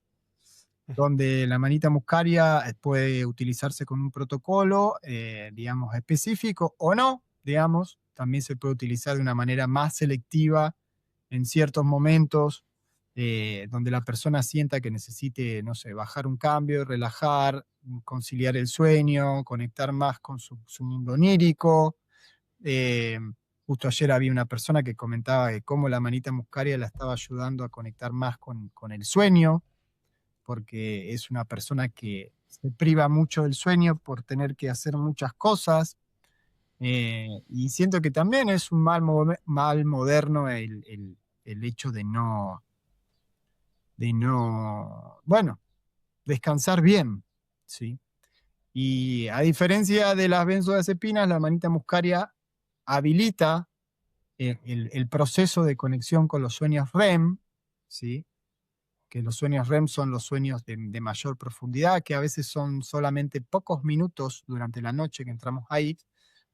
donde la manita muscaria puede utilizarse con un protocolo, digamos, específico o no, digamos. También se puede utilizar de una manera más selectiva en ciertos momentos, donde la persona sienta que necesite, no sé, bajar un cambio, relajar, conciliar el sueño, conectar más con su mundo onírico. Justo ayer había una persona que comentaba que cómo la manita muscaria la estaba ayudando a conectar más con el sueño, porque es una persona que se priva mucho del sueño por tener que hacer muchas cosas. Y siento que también es un mal moderno el hecho de no, bueno, descansar bien, ¿sí? Y a diferencia de las benzodiazepinas, la manita muscaria habilita el proceso de conexión con los sueños REM, ¿sí? Que los sueños REM son los sueños de mayor profundidad, que a veces son solamente pocos minutos durante la noche que entramos ahí,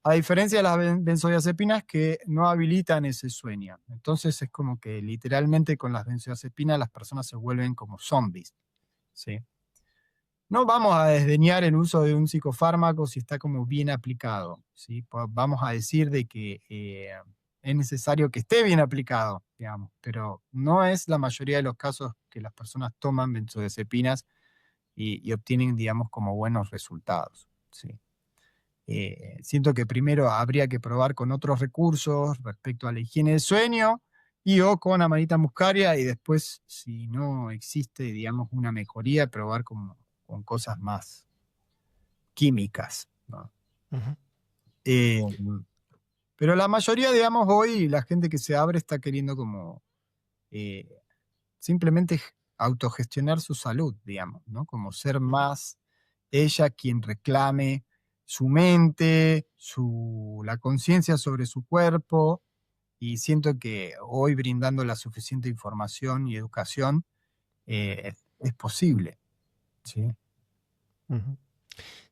a diferencia de las benzodiazepinas que no habilitan ese sueño. Entonces es como que literalmente con las benzodiazepinas las personas se vuelven como zombies, ¿sí? No vamos a desdeñar el uso de un psicofármaco si está como bien aplicado, ¿sí? Vamos a decir de que es necesario que esté bien aplicado, digamos, pero no es la mayoría de los casos que las personas toman benzodiazepinas y obtienen, digamos, como buenos resultados, ¿sí? Siento que primero habría que probar con otros recursos respecto a la higiene del sueño y o con la manita muscaria, y después, si no existe, digamos, una mejoría, probar con cosas más químicas, ¿no? Pero la mayoría, digamos, hoy la gente que se abre está queriendo como simplemente autogestionar su salud, digamos, ¿no? Como ser más ella quien reclame su mente, la conciencia sobre su cuerpo, y siento que hoy brindando la suficiente información y educación es posible, ¿sí?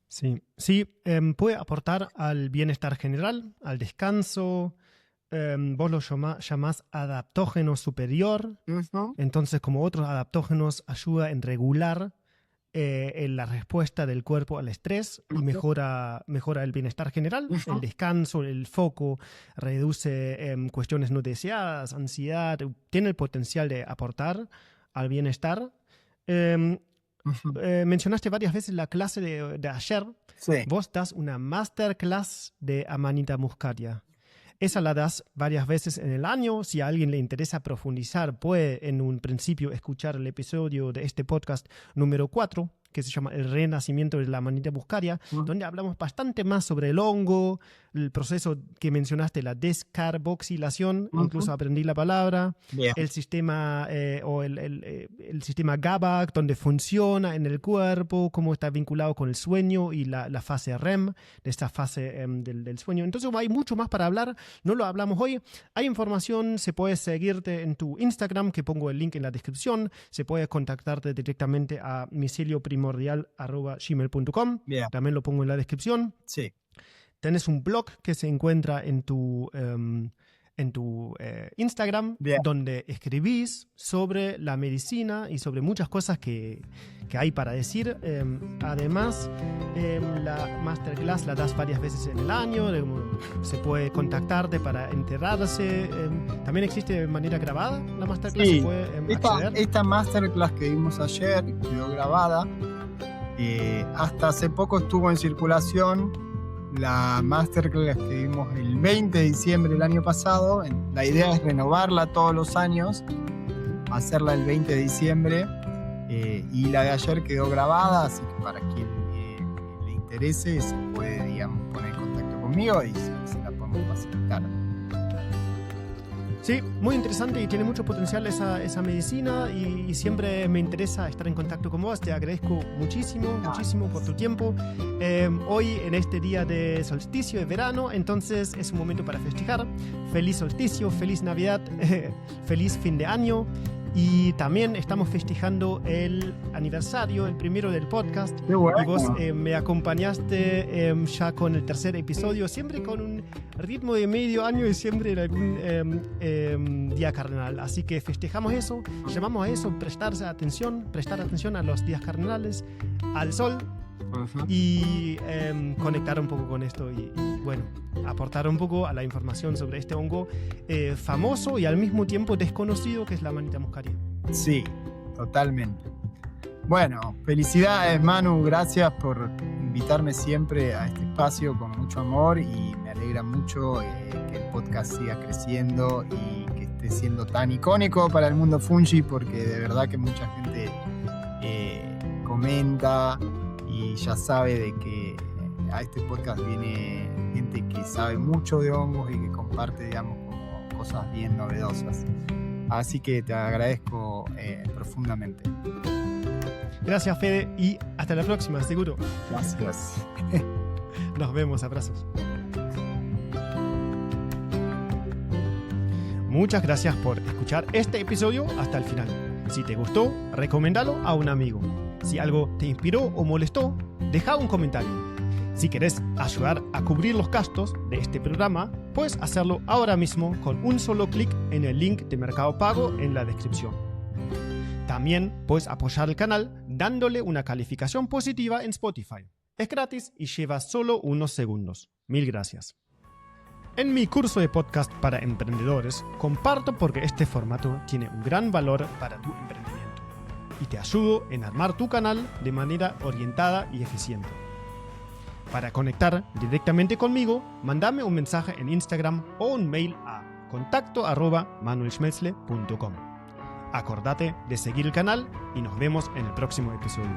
Sí, sí, puede aportar al bienestar general, al descanso. Vos lo llamás adaptógeno superior. Entonces, como otros adaptógenos, ayuda en regular en la respuesta del cuerpo al estrés y mejora el bienestar general, el descanso, el foco, reduce cuestiones no deseadas, ansiedad, tiene el potencial de aportar al bienestar. Mencionaste varias veces la clase de ayer. Sí. Vos das una masterclass de Amanita muscaria. Esa la das varias veces en el año. Si a alguien le interesa profundizar, puede en un principio escuchar el episodio de este podcast número 4, que se llama El renacimiento de la manita muscaria, donde hablamos bastante más sobre el hongo, el proceso que mencionaste, la descarboxilación, incluso aprendí la palabra, el sistema el sistema GABA, donde funciona en el cuerpo, cómo está vinculado con el sueño y la fase REM, de esta fase del sueño. Entonces hay mucho más para hablar, no lo hablamos hoy. Hay información, se puede seguirte en tu Instagram, que pongo el link en la descripción, se puede contactarte directamente a micelioprimordial@gmail.com, también lo pongo en la descripción. Sí. Tenés un blog que se encuentra en tu Instagram, donde escribís sobre la medicina y sobre muchas cosas que hay para decir. Además, la masterclass la das varias veces en el año, se puede contactarte para enterarse. También existe de manera grabada la masterclass, sí. Se puede acceder. Esta masterclass que vimos ayer quedó grabada. Hasta hace poco estuvo en circulación la masterclass que vimos el 20 de diciembre del año pasado. La idea es renovarla todos los años, hacerla el 20 de diciembre, y la de ayer quedó grabada, así que para quien le interese se puede, digamos, poner en contacto conmigo y se la podemos facilitar. Sí, muy interesante y tiene mucho potencial esa medicina, y siempre me interesa estar en contacto con vos. Te agradezco muchísimo por tu tiempo. Hoy, en este día de solsticio, de verano, entonces es un momento para festejar. Feliz solsticio, feliz Navidad, feliz fin de año. Y también estamos festejando el aniversario, el primero del podcast. ¡Qué bueno! Y vos me acompañaste ya con el tercer episodio, siempre con un ritmo de medio año y siempre en algún día cardenal. Así que festejamos eso, llamamos a eso prestar atención a los días cardenales, al sol, y conectar un poco con esto y bueno, aportar un poco a la información sobre este hongo famoso y al mismo tiempo desconocido que es la manita muscaria. Sí, totalmente. Bueno, felicidades Manu, gracias por invitarme siempre a este espacio con mucho amor y me alegra mucho que el podcast siga creciendo y que esté siendo tan icónico para el mundo fungi, porque de verdad que mucha gente comenta y ya sabe de que a este podcast viene gente que sabe mucho de hongos y que comparte, digamos, como cosas bien novedosas. Así que te agradezco profundamente. Gracias, Fede, y hasta la próxima, seguro. Gracias. Nos vemos, abrazos. Muchas gracias por escuchar este episodio hasta el final. Si te gustó, recomiéndalo a un amigo. Si algo te inspiró o molestó, deja un comentario. Si querés ayudar a cubrir los gastos de este programa, puedes hacerlo ahora mismo con un solo clic en el link de Mercado Pago en la descripción. También puedes apoyar el canal dándole una calificación positiva en Spotify. Es gratis y lleva solo unos segundos. Mil gracias. En mi curso de podcast para emprendedores, comparto porque este formato tiene un gran valor para tu emprendimiento y te ayudo en armar tu canal de manera orientada y eficiente. Para conectar directamente conmigo, mándame un mensaje en Instagram o un mail a contacto@manuelschmelzle.com. Acordate de seguir el canal y nos vemos en el próximo episodio.